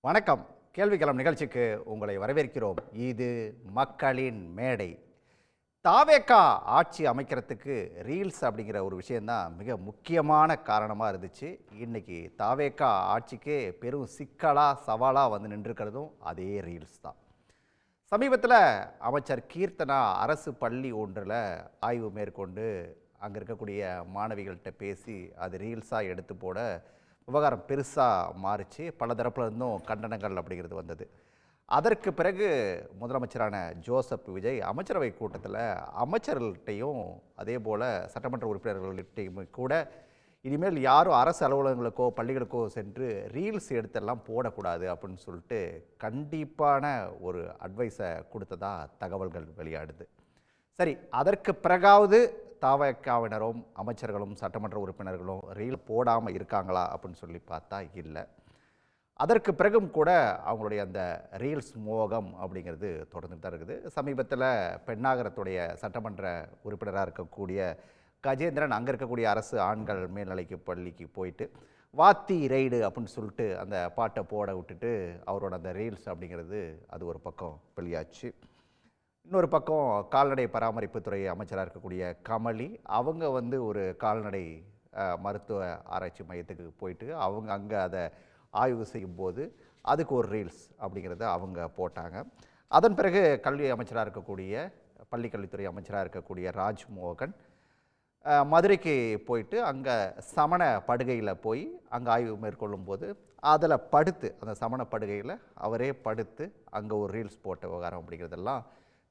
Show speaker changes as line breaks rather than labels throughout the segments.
வணக்கம். கேள்விக்களம் நிகழ்ச்சிக்கு உங்களை வரவேற்கிறோம். இது மக்களின் மேடை. தாவேகா ஆட்சி அமைக்கிறதுக்கு ரீல்ஸ் அப்படிங்கிற ஒரு விஷயந்தான் மிக முக்கியமான காரணமாக இருந்துச்சு. இன்னைக்கு தாவேகா ஆட்சிக்கே பெரும் சிக்கலாக சவாலாக வந்து நின்றுக்கிறதும் அதே ரீல்ஸ் தான். சமீபத்தில் அமைச்சர் கீர்த்தனா அரசு பள்ளி ஒன்றில் ஆய்வு மேற்கொண்டு அங்கே இருக்கக்கூடிய மாணவிகள்கிட்ட பேசி அது ரீல்ஸாக எடுத்து போட விவகாரம் பெருசாக மாறிச்சு. பல தரப்புல இருந்தும் கண்டனங்கள் அப்படிங்கிறது வந்தது. அதற்கு பிறகு முதலமைச்சரான ஜோசப் விஜய் அமைச்சரவை கூட்டத்தில் அமைச்சர்கள்ட்டையும் அதே போல் சட்டமன்ற உறுப்பினர்கள்ட்டையும் கூட இனிமேல் யாரும் அரசு அலுவலகங்களுக்கோ பள்ளிகளுக்கோ சென்று ரீல்ஸ் எடுத்தெல்லாம் போடக்கூடாது அப்படின்னு சொல்லிட்டு கண்டிப்பான ஒரு அட்வைஸை கொடுத்ததா தகவல்கள் வெளியாடுது. சரி, அதற்கு பிறகாவது தாவேகாவினரும் அமைச்சர்களும் சட்டமன்ற உறுப்பினர்களும் ரீல் போடாமல் இருக்காங்களா அப்படின்னு சொல்லி பார்த்தா இல்லை. அதற்கு பிறகும் கூட அவங்களுடைய அந்த ரீல்ஸ் மோகம் அப்படிங்கிறது தொடர்ந்து தான் இருக்குது. சமீபத்தில் பெண்ணாகரத்துடைய சட்டமன்ற உறுப்பினராக இருக்கக்கூடிய கஜேந்திரன் அங்கே இருக்கக்கூடிய அரசு ஆண்கள் மேல்நிலைக்கு பள்ளிக்கு போயிட்டு வாத்தி ரைடு அப்படின்னு சொல்லிட்டு அந்த பாட்டை போட விட்டுட்டு அவரோட அந்த ரீல்ஸ் அப்படிங்கிறது அது ஒரு பக்கம் வெளியாச்சு. இன்னொரு பக்கம் கால்நடை பராமரிப்புத்துறை அமைச்சராக இருக்கக்கூடிய கமலி அவங்க வந்து ஒரு கால்நடை மருத்துவ ஆராய்ச்சி மையத்துக்கு போயிட்டு அவங்க அங்கே அதை ஆய்வு செய்யும்போது அதுக்கு ஒரு ரீல்ஸ் அப்படிங்கிறத அவங்க போட்டாங்க. அதன் பிறகு கல்வி அமைச்சராக இருக்கக்கூடிய பள்ளிக்கல்வித்துறை அமைச்சராக இருக்கக்கூடிய ராஜ்மோகன் மதுரைக்கு போயிட்டு அங்கே சமண படுகையில் போய் அங்கே ஆய்வு மேற்கொள்ளும் போது அதில் படுத்து அந்த சமண படுகையில் அவரே படுத்து அங்கே ஒரு ரீல்ஸ் போட்ட விவகாரம் அப்படிங்கிறதெல்லாம்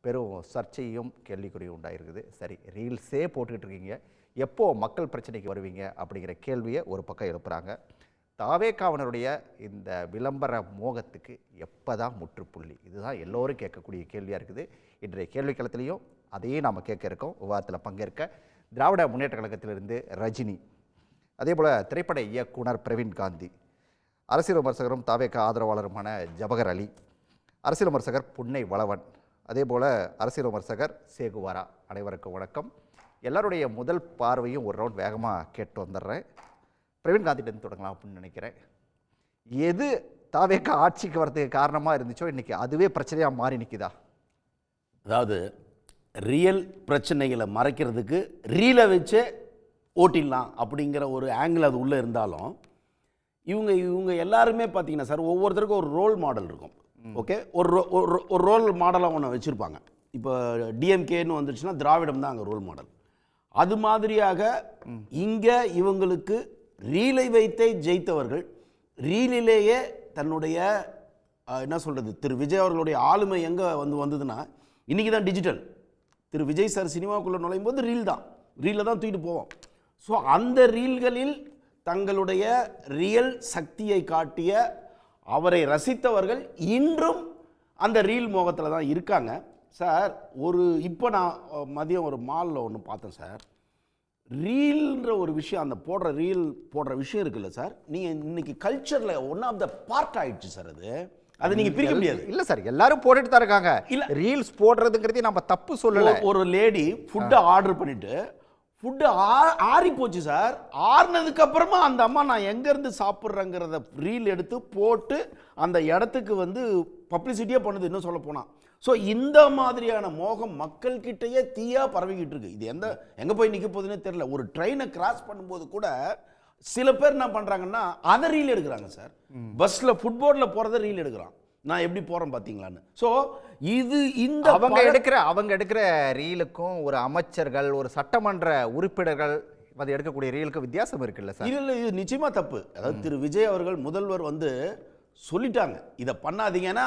பெரும் சர்ச்சையும் கேள்விக்குறியும் உண்டாயிருக்குது. சரி, ரீல்ஸே போட்டுக்கிட்டு இருக்கீங்க, எப்போ மக்கள் பிரச்சனைக்கு வருவீங்க அப்படிங்கிற கேள்வியை ஒரு பக்கம் எழுப்புறாங்க. தாவேகாவினருடைய இந்த விளம்பர மோகத்துக்கு எப்போ தான் முற்றுப்புள்ளி? இதுதான் எல்லோரும் கேட்கக்கூடிய கேள்வியாக இருக்குது. இன்றைய கேள்விக்களத்திலையும் அதையே நாம் கேட்க இருக்கோம். விவாதத்தில் பங்கேற்க திராவிட முன்னேற்ற கழகத்திலிருந்து ரஜினி, அதே போல் திரைப்பட இயக்குனர் பிரவீன் காந்தி, அரசியல் விமர்சகரும் தாவேகா ஆதரவாளருமான ஜபகர் அலி, அரசியல் விமர்சகர் புன்னை வளவன், அதே போல் அரசியல் விமர்சகர் சேகுவாரா, அனைவருக்கும் வணக்கம். எல்லாருடைய முதல் பார்வையும் ஒரு ரவுண்ட் வேகமாக கேட்டு வந்துடுறேன். பிரவீன் காந்திகிட்டேருந்து தொடங்கலாம் அப்படின்னு நினைக்கிறேன். எது தாவேகா ஆட்சிக்கு வரதுக்கு காரணமாக இருந்துச்சோ இன்றைக்கி அதுவே பிரச்சனையாக மாறி நிற்குதா?
அதாவது ரியல் பிரச்சனைகளை மறைக்கிறதுக்கு ரீலை வச்சே ஓட்டிடலாம் அப்படிங்கிற ஒரு ஆங்கிள் அது உள்ளே இருந்தாலும் இவங்க எல்லாருமே பார்த்தீங்கன்னா சார் ஒவ்வொருத்தருக்கும் ஒரு ரோல் மாடல் இருக்கும். ஓகே, ஒரு ரோல் மாடலாக ஒன்று வச்சுருப்பாங்க. இப்போ டிஎம்கேன்னு வந்துடுச்சுன்னா திராவிடம் தான் அங்கே ரோல் மாடல். அது மாதிரியாக இங்கே இவங்களுக்கு ரீலை வைத்தே ஜெயித்தவர்கள் ரீலிலேயே தன்னுடைய என்ன சொல்கிறது, திரு விஜய் அவர்களுடைய ஆளுமை எங்கே வந்ததுன்னா இன்றைக்கி தான் டிஜிட்டல். திரு விஜய் சார் சினிமாவுக்குள்ளே நுழையும் போது ரீலில் தான் தூக்கிட்டு போவோம். ஸோ அந்த ரீல்களில் தங்களுடைய ரியல் சக்தியை காட்டிய அவரை ரசித்தவர்கள் இன்றும் அந்த ரீல் மோகத்தில் தான் இருக்காங்க சார். இப்போ நான் மதியம் ஒரு மாலில் ஒன்று பார்த்தேன் சார். ரீல்ன்ற ஒரு விஷயம், அந்த போடுற விஷயம் இருக்குல்ல சார், நீங்கள் இன்னைக்கு கல்ச்சரில் ஒன் ஆஃப் த பார்ட் ஆயிடுச்சு சார். அதை நீங்கள் பிரிக்க முடியாது.
இல்லை சார், எல்லாரும் போட்டுட்டு தான் இருக்காங்க. இல்லை, ரீல்ஸ் போடுறதுங்கிறதே நம்ம தப்பு சொல்லலை.
ஒரு லேடி ஃபுட்டை ஆர்டர் பண்ணிட்டு ஃபுட்டு ஆறி போச்சு சார். ஆறுனதுக்கு அப்புறமா அந்த அம்மா நான் எங்கேருந்து சாப்பிட்றேங்கிறத ரீல் எடுத்து போட்டு அந்த இடத்துக்கு பப்ளிசிட்டியே பண்ணுது இன்னும் சொல்ல போனால். ஸோ இந்த மாதிரியான மோகம் மக்கள்கிட்டயே தீயாக பரவிக்கிட்டு இருக்கு. இது எங்கே போய் நிற்க போகுதுன்னே தெரியல. ஒரு ட்ரெயினை கிராஸ் பண்ணும்போது கூட சில பேர் என்ன பண்ணுறாங்கன்னா அதை ரீல் எடுக்கிறாங்க சார். பஸ்ஸில் ஃபுட்போர்டில் போகிறத ரீல் எடுக்கிறான், நான் எப்படி போகிறேன் பார்த்தீங்களான்னு. ஸோ இது இந்த
அவங்க எடுக்கிற ரீலுக்கும் ஒரு அமைச்சர்கள் ஒரு சட்டமன்ற உறுப்பினர்கள் அது எடுக்கக்கூடிய ரீலுக்கும் வித்தியாசம் இருக்குல்ல சார்?
இல்லை, இது நிச்சயமாக தப்பு. அதாவது திரு விஜய் அவர்கள் முதல்வர் சொல்லிட்டாங்க இதை பண்ணாதீங்கன்னா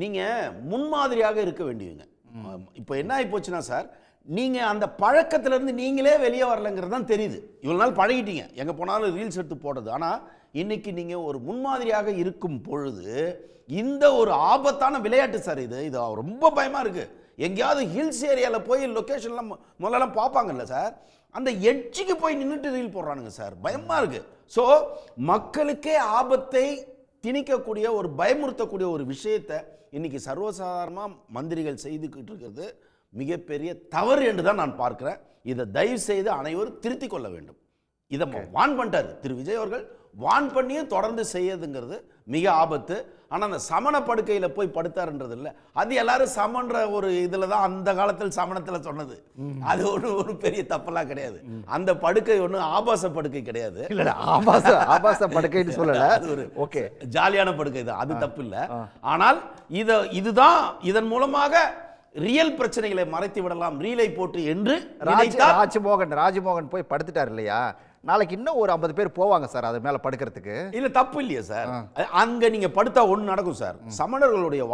நீங்கள் முன்மாதிரியாக இருக்க வேண்டியவங்க. இப்போ என்ன ஆகி போச்சுன்னா சார், நீங்கள் அந்த பழக்கத்திலேருந்து நீங்களே வெளியே வரலைங்கிறது தான் தெரியுது. இவ்வளோ நாள் பழகிட்டீங்க, எங்கே போனாலும் ரீல்ஸ் எடுத்து போடுறது. ஆனால் இன்னைக்கு நீங்கள் ஒரு முன்மாதிரியாக இருக்கும் பொழுது இந்த ஒரு ஆபத்தான விளையாட்டு சார். இது ரொம்ப பயமாக இருக்குது. எங்கேயாவது ஹில்ஸ் ஏரியாவில் போய் லொக்கேஷன்லாம் முதல்லாம் பார்ப்பாங்கல்ல சார், அந்த எட்ஜுக்கு போய் நின்றுட்டு ரீல் போடுறானுங்க சார், பயமாக இருக்குது. ஸோ மக்களுக்கே ஆபத்தை திணிக்கக்கூடிய ஒரு பயமுறுத்தக்கூடிய ஒரு விஷயத்தை இன்னைக்கு சர்வசாதாரணமாக மந்திரிகள் செய்துக்கிட்டு இருக்கிறது மிகப்பெரிய தவறு என்று தான் நான் பார்க்கிறேன். இதை தயவு செய்து அனைவரும் திருத்திக் கொள்ள வேண்டும். இதை வான் பண்ணிட்டார் திரு விஜய் அவர்கள். வான் பண்ணியும் தொடர்ந்து செய்யறதுங்கிறது மிக ஆபத்து. ஆனால் அந்த சமண படுக்கையில் போய் படுத்தாருன்றது இல்லை, அது எல்லாரும் சமன்ற ஒரு இதில் தான் அந்த காலத்தில் சமணத்தில் சொன்னது. அது ஒரு பெரிய தப்பெல்லாம் கிடையாது. அந்த படுக்கை ஒன்றும் ஆபாச படுக்கை கிடையாது.
இல்லை, ஆபாச படுக்கைன்னு சொல்லலை, அது ஒரு ஓகே
ஜாலியான படுக்கை தான், அது தப்பு இல்லை. ஆனால் இதுதான் இதன் மூலமாக ரியல் பிரச்சனைகளை மறைத்து விடலாம் ரீலை போட்டு என்று
ராஜ்மோகன் போய் படுத்துட்டார் இல்லையா, நாளைக்கு இன்னும் ஒரு 50 பேர் போவாங்க சார் அது மேல படுக்கிறதுக்கு.
இல்ல தப்பு இல்லையா சார், அங்க நீங்க படுத்தா ஒண்ணு நடக்கும் சார். சமணர்களுடைய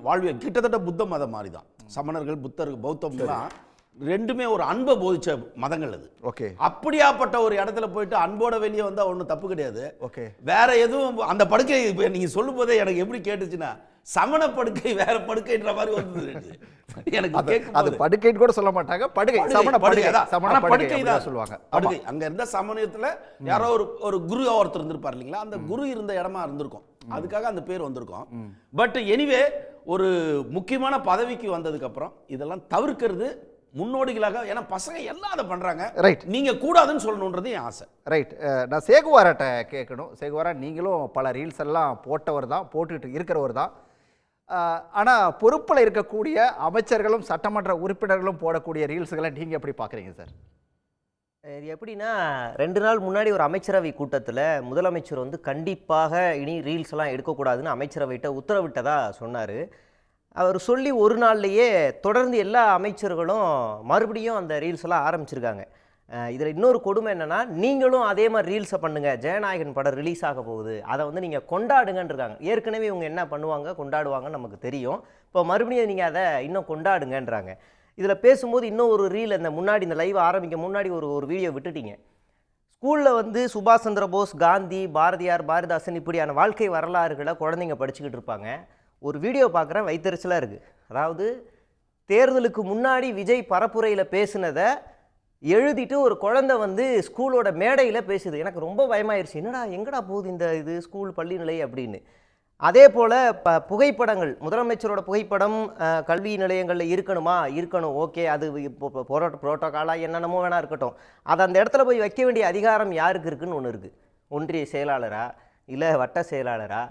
வாழ்வு கிட்டத்தட்ட புத்த மதம் மாதிரி தான். சமணர்கள் புத்தர்கள் பௌத்தம்லாம் ரெண்டுமே ஒரு அன்பை போதிச்ச மதங்கள் அது.
ஓகே,
அப்படியாப்பட்ட ஒரு இடத்துல போயிட்டு அன்போட வெளியே வந்தா ஒன்றும் தப்பு கிடையாது.
ஓகே, வேற
எதுவும் அந்த படுக்கை நீங்க சொல்லும் போதே எனக்கு எப்படி கேட்டுச்சுன்னா சமண படுக்கை வேற படுக்கைன்ற மாதிரி வந்து எனக்கு
அது படுக்கைன்னு கூட சொல்ல மாட்டாங்க, படுக்கை சமண படுக்கை
சமண படுக்கை தான் சொல்லுவாங்க. படுக்கை அங்க இருந்த சமணத்துல யாரோ ஒரு குரு ஒருத்தர் இருந்திருப்பார் இல்லைங்களா, அந்த குரு இருந்த இடமா இருந்திருக்கும், அதுக்காக அந்த பேர் வந்திருக்கும். பட் எனிவே ஒரு முக்கியமான பதவிக்கு வந்ததுக்கு அப்புறம் இதெல்லாம் தவிர்க்கிறது முன்னோடிகளாக, ஏன்னா பசங்க எல்லாம் அதை பண்றாங்க. ரைட், நீங்க கூடாதுன்னு சொல்லணுன்றது என் ஆசை.
ரைட், நான் சேகுவாராட்ட கேட்கணும். சேகுவாரா, நீங்களும் பல ரீல்ஸ் எல்லாம் போட்டவர் தான், போட்டுக்கிட்டு இருக்கிறவர் தான். ஆனால் பொறுப்பில் இருக்கக்கூடிய அமைச்சர்களும் சட்டமன்ற உறுப்பினர்களும் போடக்கூடிய ரீல்ஸுகளை நீங்கள் எப்படி பார்க்குறீங்க சார்?
இது எப்படின்னா, 2 நாள் முன்னாடி ஒரு அமைச்சரவை கூட்டத்தில் முதலமைச்சர் வந்து கண்டிப்பாக இனி ரீல்ஸ் எல்லாம் எடுக்கக்கூடாதுன்னு அமைச்சரவைகிட்ட உத்தரவிட்டதா சொன்னார். அவர் சொல்லி ஒரு நாள்லேயே தொடர்ந்து எல்லா அமைச்சர்களும் மறுபடியும் அந்த ரீல்ஸ் எல்லாம் ஆரம்பிச்சிருக்காங்க. இதில் இன்னொரு கொடுமை என்னென்னா, நீங்களும் அதே மாதிரி ரீல்ஸை பண்ணுங்கள், ஜெயநாயகன் படம் ரிலீஸ் ஆக போகுது, அதை வந்து நீங்கள் கொண்டாடுங்கன்னு இருக்காங்க. ஏற்கனவே இவங்க என்ன பண்ணுவாங்க, கொண்டாடுவாங்கன்னு நமக்கு தெரியும். இப்போ மறுபடியும் நீங்கள் அதை இன்னும் கொண்டாடுங்கன்றாங்க. இதில் பேசும்போது இன்னும் ஒரு ரீல், இந்த முன்னாடி இந்த லைவ் ஆரம்பிக்க முன்னாடி ஒரு வீடியோ விட்டுட்டீங்க. ஸ்கூலில் வந்து சுபாஷ் சந்திர போஸ், காந்தி, பாரதியார், பாரதிதாசன் இப்படியான வாழ்க்கை வரலாறுகளை குழந்தைங்க படிச்சுக்கிட்டு இருப்பாங்க. ஒரு வீடியோ பார்க்குறேன், வயிற்றுச்சலாக இருக்குது. அதாவது தேர்தலுக்கு முன்னாடி விஜய் பரப்புரையில் பேசுனதை எழுதிட்டு ஒரு குழந்தை வந்து ஸ்கூலோட மேடையில் பேசுது. எனக்கு ரொம்ப பயமாயிருச்சு, என்னடா எங்கடா போகுது இந்த இது ஸ்கூல் பள்ளி நிலை அப்படின்னு. அதே போல் புகைப்படங்கள், முதலமைச்சரோட புகைப்படம் கல்வி நிலையங்களில் இருக்கணும், ஓகே, அது இப்போ புரோட்டோகாலாக என்னென்னமோ வேணா இருக்கட்டும். அதை அந்த இடத்துல போய் வைக்க வேண்டிய அதிகாரம் யாருக்கு இருக்குன்னு ஒன்று இருக்குது. ஒன்றிய செயலாளரா, இல்லை வட்ட செயலாளரா,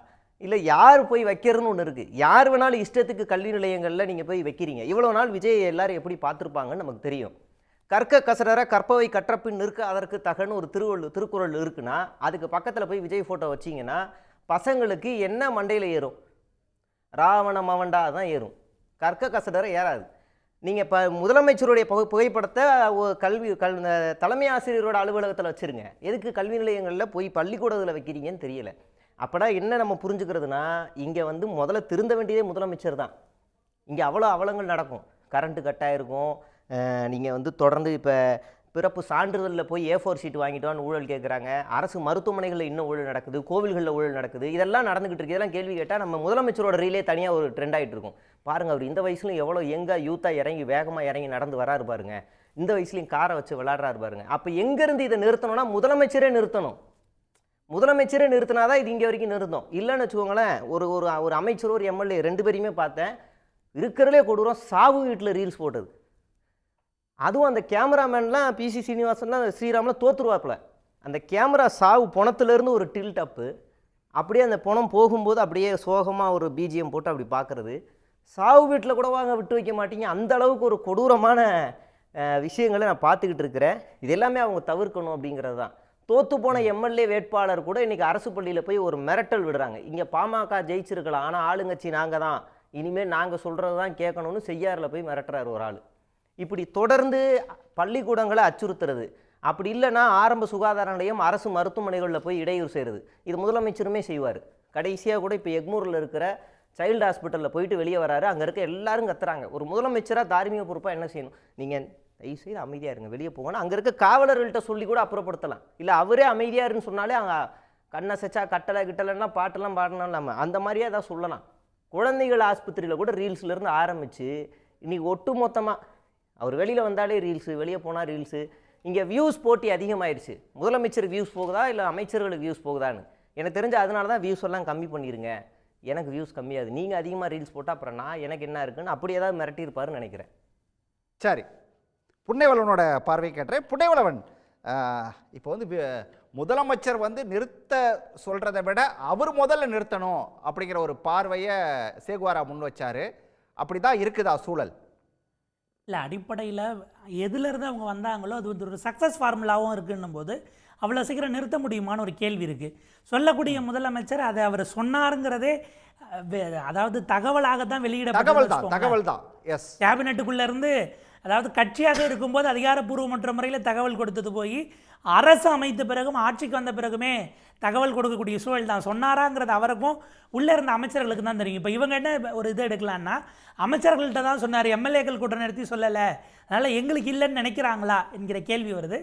இல்லை யார் போய் வைக்கிறதுன்னு ஒன்று இருக்குது. யார் வேணாலும் இஷ்டத்துக்கு கல்வி நிலையங்களில் நீங்கள் போய் வைக்கிறீங்க. இவ்வளோ நாள் விஜய் எல்லாரும் எப்படி பார்த்துருப்பாங்கன்னு நமக்கு தெரியும். கற்க கசடர கற்பவை கற்றப்பின் நிற்க அதற்கு தகன்னு ஒரு திருக்குறள் இருக்குன்னா, அதுக்கு பக்கத்தில் போய் விஜய் ஃபோட்டோ வச்சிங்கன்னா பசங்களுக்கு என்ன மண்டையில் ஏறும்? ராவண மவண்டா தான் ஏறும், கற்க கசடர ஏறாது. நீங்கள் இப்போ முதலமைச்சருடைய புகைப்படத்தை தலைமை ஆசிரியரோட அலுவலகத்தில் வச்சுருங்க, எதுக்கு கல்வி நிலையங்களில் போய் பள்ளிக்கூடத்தில் வைக்கிறீங்கன்னு தெரியல. அப்படா என்ன நம்ம புரிஞ்சுக்கிறதுனா, இங்கே வந்து முதல்ல திருந்த வேண்டியதே முதலமைச்சர் தான். இங்கே அவ்வளோ அவலங்கள் நடக்கும். கரண்ட்டு கட்டாயிருக்கும். நீங்கள் வந்து தொடர்ந்து இப்போ பிறப்பு சான்றிதழில் போய் A4 ஷீட் வாங்கிட்டோன்னு ஊழல் கேட்குறாங்க. அரசு மருத்துவமனைகளில் இன்னும் ஊழல் நடக்குது, கோவில்களில் ஊழல் நடக்குது. இதெல்லாம் நடந்துக்கிட்டு இருக்கு. இதெல்லாம் கேள்வி கேட்டால் நம்ம முதலமைச்சரோட ரீலே தனியாக ஒரு ட்ரெண்ட் ஆகிட்டு இருக்கும். பாருங்கள், அவர் இந்த வயசுலையும் எவ்வளோ யூத்தாக இறங்கி வேகமாக இறங்கி நடந்து வராரு பாருங்க, இந்த வயசுலையும் காரை வச்சு விளாட்றாரு பாருங்க. அப்போ எங்கேருந்து இதை நிறுத்தணும்னா முதலமைச்சரே நிறுத்தணும். முதலமைச்சரே நிறுத்தினாதான் இது இங்கே வரைக்கும் நிறுத்தம். இல்லைன்னு வச்சுக்கோங்களேன், ஒரு அமைச்சர் ஒரு MLA 2 பேரையுமே பார்த்தேன், இருக்கிறதுலே கொடூரம் சாவு வீட்டில் ரீல்ஸ் போட்டது. அதுவும் அந்த கேமராமேன்லாம் PC சீனிவாசன்லாம் ஸ்ரீராமில் தோற்றுருவாப்பில். அந்த கேமரா சாவு பணத்துலேருந்து ஒரு டில்ட் அப்பு, அப்படியே அந்த பணம் போகும்போது அப்படியே சோகமாக ஒரு BGM போட்டு அப்படி பார்க்குறது. சாவு வீட்டில் கூட வாங்க விட்டு வைக்க மாட்டீங்க, அந்த அளவுக்கு ஒரு கொடூரமான விஷயங்களை நான் பார்த்துக்கிட்டு இருக்கிறேன். இது எல்லாமே அவங்க தவிர்க்கணும் அப்படிங்கிறது தான். தோற்று போன MLA வேட்பாளர் கூட இன்றைக்கி அரசு பள்ளியில் போய் ஒரு மிரட்டல் விடுறாங்க. இங்கே பாமக ஜெயிச்சிருக்கலாம், ஆனால் ஆளுங்கட்சி நாங்கள் தான், இனிமேல் நாங்கள் சொல்கிறது தான் கேட்கணும்னு செய்யாறில் போய் மிரட்டுறாரு ஒரு ஆள். இப்படி தொடர்ந்து பள்ளிக்கூடங்களை அச்சுறுத்துறது, அப்படி இல்லைன்னா ஆரம்ப சுகாதார நிலையம், அரசு மருத்துவமனைகளில் போய் இடையூறு செய்கிறது. இது முதலமைச்சருமே செய்வார். கடைசியாக கூட இப்போ எக்மூரில் இருக்கிற சைல்டு ஹாஸ்பிட்டலில் போயிட்டு வெளியே வராரு. அங்கே இருக்க எல்லாரும் கத்துறாங்க. ஒரு முதலமைச்சராக தார்மீக பொறுப்பாக என்ன செய்யணும்? நீங்கள் தயவுசெய்து அமைதியாக இருங்க, வெளியே போகணும். அங்கே இருக்க காவலர்கள்ட்ட சொல்லி கூட அப்புறப்படுத்தலாம். இல்லை அவரே அமைதியாக இருன்னு சொன்னாலே அங்கே கண்ணசச்சா கட்டலை கிட்டலைன்னா பாட்டெல்லாம் பாடலாம் இல்லாமல் அந்த மாதிரியே ஏதாவது சொல்லலாம். குழந்தைகள் ஆஸ்பத்திரியில் கூட ரீல்ஸ்லேருந்து ஆரம்பித்து இன்றைக்கி ஒட்டு மொத்தமாக அவர் வெளியில் வந்தாலே ரீல்ஸு, வெளியே போனால் ரீல்ஸு. இங்கே வியூஸ் போட்டி அதிகமாகிடுச்சு. முதலமைச்சருக்கு வியூஸ் போகுதா இல்லை அமைச்சர்களுக்கு வியூஸ் போகுதான்னு எனக்கு தெரிஞ்ச, அதனால தான் வியூஸ் எல்லாம் கம்மி பண்ணிடுங்க. எனக்கு வியூஸ் கம்மியாது, நீங்கள் அதிகமாக ரீல்ஸ் போட்டால் அப்புறம் நான் எனக்கு என்ன இருக்குன்னு அப்படி ஏதாவது மிரட்டியிருப்பாருன்னு நினைக்கிறேன்.
சரி, புன்னைவளவனோட பார்வை கேட்டேன். புன்னைவளவன், இப்போ வந்து முதலமைச்சர் வந்து நிறுத்த சொல்கிறத விட அவர் முதல்ல நிறுத்தணும் அப்படிங்கிற ஒரு பார்வையை சேகுவாரா முன் வச்சாரு. அப்படி தான் இருக்குதா சூழல்?
இல்லை, அடிப்படையில் எதுலேருந்து அவங்க வந்தாங்களோ அது வந்து ஒரு சக்ஸஸ் ஃபார்முலாவும் இருக்குன்னும் போது அவ்வளோ சீக்கிரம் நிறுத்த முடியுமான்னு ஒரு கேள்வி இருக்குது. சொல்லக்கூடிய முதலமைச்சர் அதை அவர் சொன்னாருங்கிறதே அதாவது தகவலாக தான்
தகவல் தான். எஸ்,
கேபினெட்டுக்குள்ளே இருந்து, அதாவது கட்சியாக இருக்கும்போது அதிகாரப்பூர்வமற்ற முறையில் தகவல் கொடுத்தது போய் அரசு அமைத்த பிறகும் ஆட்சிக்கு வந்த பிறகுமே தகவல் கொடுக்கக்கூடிய சூழல் தான். சொன்னாராங்கிறது அவருக்கும் உள்ளே இருந்த அமைச்சர்களுக்கு தான் தெரியும். இப்போ இவங்க என்ன ஒரு இது எடுக்கலான்னா, அமைச்சர்கள்ட்ட தான் சொன்னார், எம்எல்ஏக்கள் கூட்டம் நிறுத்தி சொல்லலை, அதனால் எங்களுக்கு இல்லைன்னு நினைக்கிறாங்களா என்கிற கேள்வி வருது.